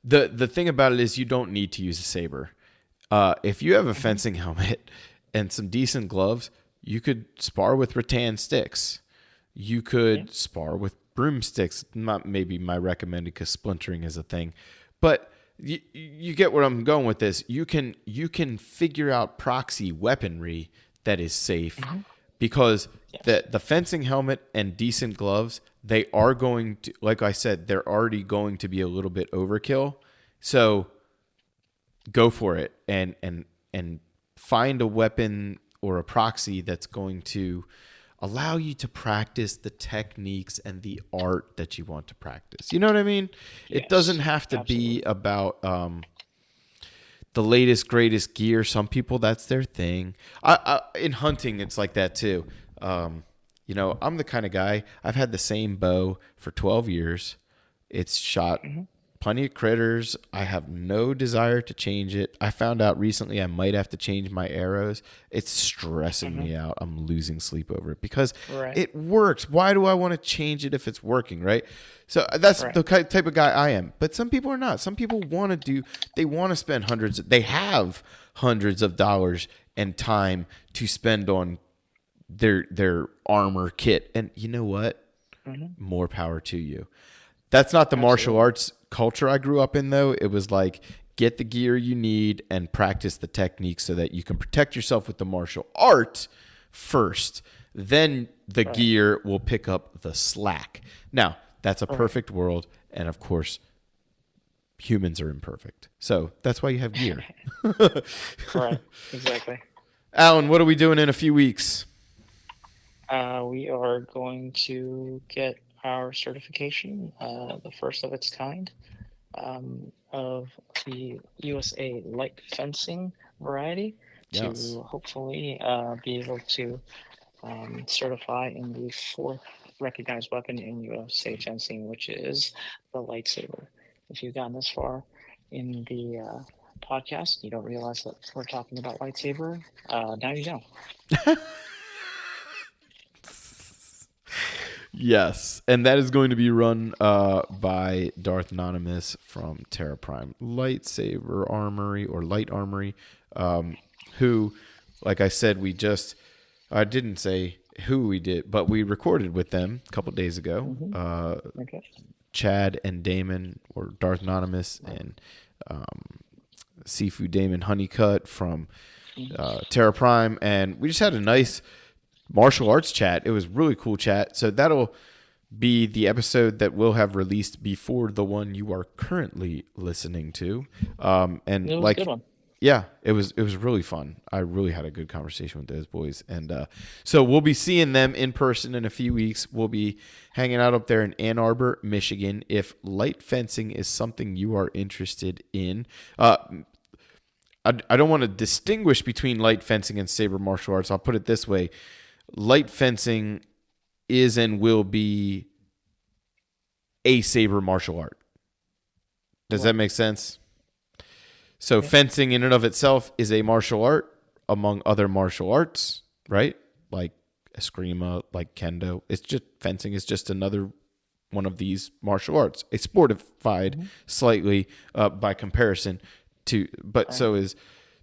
The thing about it is you don't need to use a saber. If you have a fencing helmet and some decent gloves, you could spar with rattan sticks. You Yeah. could spar with broomsticks. Not maybe my recommended because splintering is a thing, but you get where I'm going with this. You can figure out proxy weaponry that is safe Hmm. because Yes. the fencing helmet and decent gloves, they are going to, like I said, they're already going to be a little bit overkill. So go for it and find a weapon or a proxy that's going to allow you to practice the techniques and the art that you want to practice. You know what I mean? It doesn't Yes. have to be Absolutely. about the latest greatest gear. Some people, that's their thing. In hunting, it's like that too. um, I'm the kind of guy, I've had the same bow for 12 years. It's shot Hmm. plenty of critters. I have no desire to change it. I found out recently I might have to change my arrows. It's stressing Hmm. me out. I'm losing sleep over it because Right. it works. Why do I want to change it if it's working, right? So that's Right. the type of guy I am. But some people are not. Some people want to they want to spend they have hundreds of dollars and time to spend on their armor kit. And you know what? Hmm. More power to you. That's not the martial Absolutely. arts culture I grew up in, though. It was like get the gear you need and practice the technique so that you can protect yourself with the martial art first. Then the Right. gear will pick up the slack. Now, that's a Right. perfect world. And of course, humans are imperfect. So that's why you have gear. Right. Exactly. Alan, what are we doing in a few weeks? We are going to get our certification, the first of its kind, of the USA light fencing variety, Yes. to hopefully be able to certify in the fourth recognized weapon in USA fencing, which is the lightsaber. If you've gotten this far in the podcast, you don't realize that we're talking about lightsaber. Now you know. Yes, and that is going to be run by Darth Anonymous from Terra Prime Lightsaber Armory or Light Armory, who, like I said, I didn't say who we did, but we recorded with them a couple days ago. Hmm. Okay. Chad and Damon, or Darth Anonymous, and Sifu Damon Honeycutt from Terra Prime, and we just had a nice martial arts chat. It was really cool chat. So that'll be the episode that we'll have released before the one you are currently listening to. And It was a good like, one. yeah, it was really fun. I really had a good conversation with those boys, and so we'll be seeing them in person in a few weeks. We'll be hanging out up there in Ann Arbor, Michigan. If light fencing is something you are interested in, I don't want to distinguish between light fencing and saber martial arts. I'll put it this way: light fencing is and will be a saber martial art. Does that Right. make sense? So Yeah. fencing in and of itself is a martial art among other martial arts, right? Like eskrima, like kendo. It's just fencing is just another one of these martial arts. It's sportified Hmm. slightly by comparison to, but Right. so is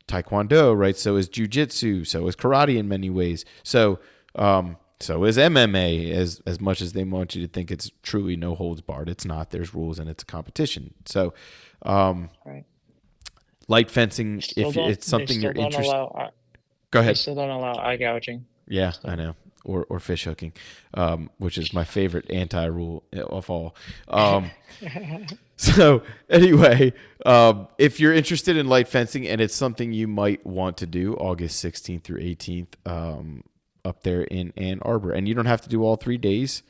taekwondo, right? So is jujitsu, so is karate in many ways. So is MMA, as much as they want you to think it's truly no holds barred. It's not. There's rules and it's a competition. So Right. light fencing, Still if don't. it's They something you're still don't interested, allow. go They ahead. still don't allow eye gouging. Yeah, I So. know. Or fish hooking, which is my favorite anti rule of all. Um, so anyway, if you're interested in light fencing and it's something you might want to do, August 16th through 18th, up there in Ann Arbor, and you don't have to do all 3 days.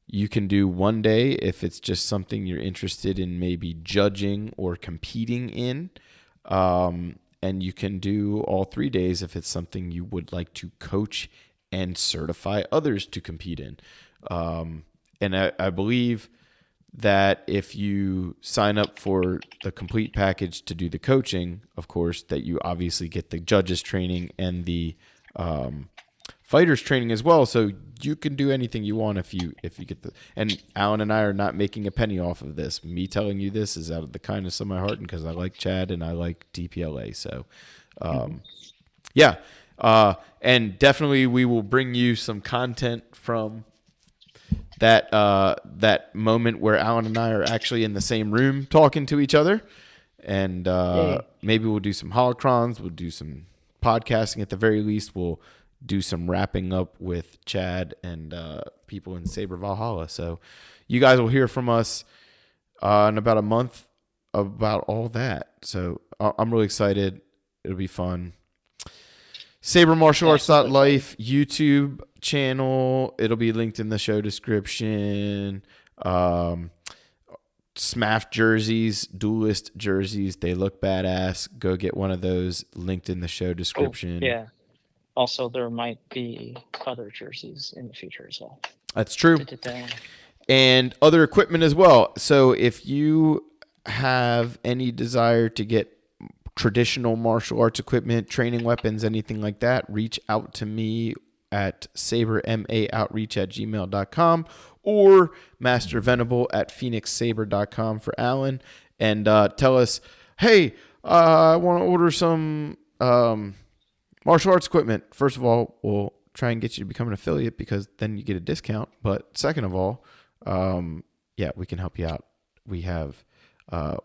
You can do one day if it's just something you're interested in, maybe judging or competing in. And you can do all 3 days if it's something you would like to coach and certify others to compete in. And I believe that if you sign up for the complete package to do the coaching, of course, that you obviously get the judges training and the fighters training as well. So you can do anything you want if you get the. And Alan and I are not making a penny off of this. Me telling you this is out of the kindness of my heart and because I like Chad and I like DPLA. So Hmm. yeah, and definitely we will bring you some content from that moment where Alan and I are actually in the same room talking to each other, and Yay. maybe we'll do some holocrons. We'll do some podcasting at the very least. We'll do some wrapping up with Chad and people in Saber Valhalla. So you guys will hear from us in about a month about all that. So I'm really excited. It'll be fun. SaberMartialArts.life YouTube channel. It'll be linked in the show description. SMAF jerseys, duelist jerseys. They look badass. Go get one of those. Linked in the show description. Oh, yeah. Also, there might be other jerseys in the future as well. That's true. Da-da-da. And other equipment as well. So if you have any desire to get traditional martial arts equipment, training weapons, anything like that, reach out to me at sabermaoutreach@gmail.com or Master Venable at phoenixsaber.com for Alan, and tell us, hey, I want to order some martial arts equipment. First of all, we'll try and get you to become an affiliate because then you get a discount. But second of all, yeah, we can help you out. We have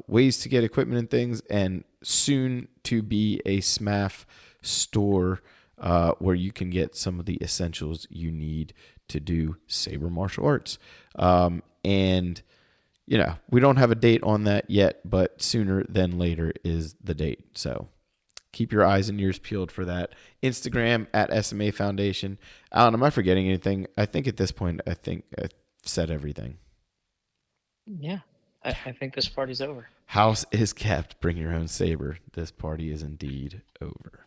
ways to get equipment and things, and soon to be a SMAF store where you can get some of the essentials you need to do Saber martial arts. And, you know, we don't have a date on that yet, but sooner than later is the date. So keep your eyes and ears peeled for that. Instagram at SMA Foundation. Alan, am I forgetting anything? I think at this point, I think I've said everything. Yeah. I think this party's over. House is kept. Bring your own saber. This party is indeed over.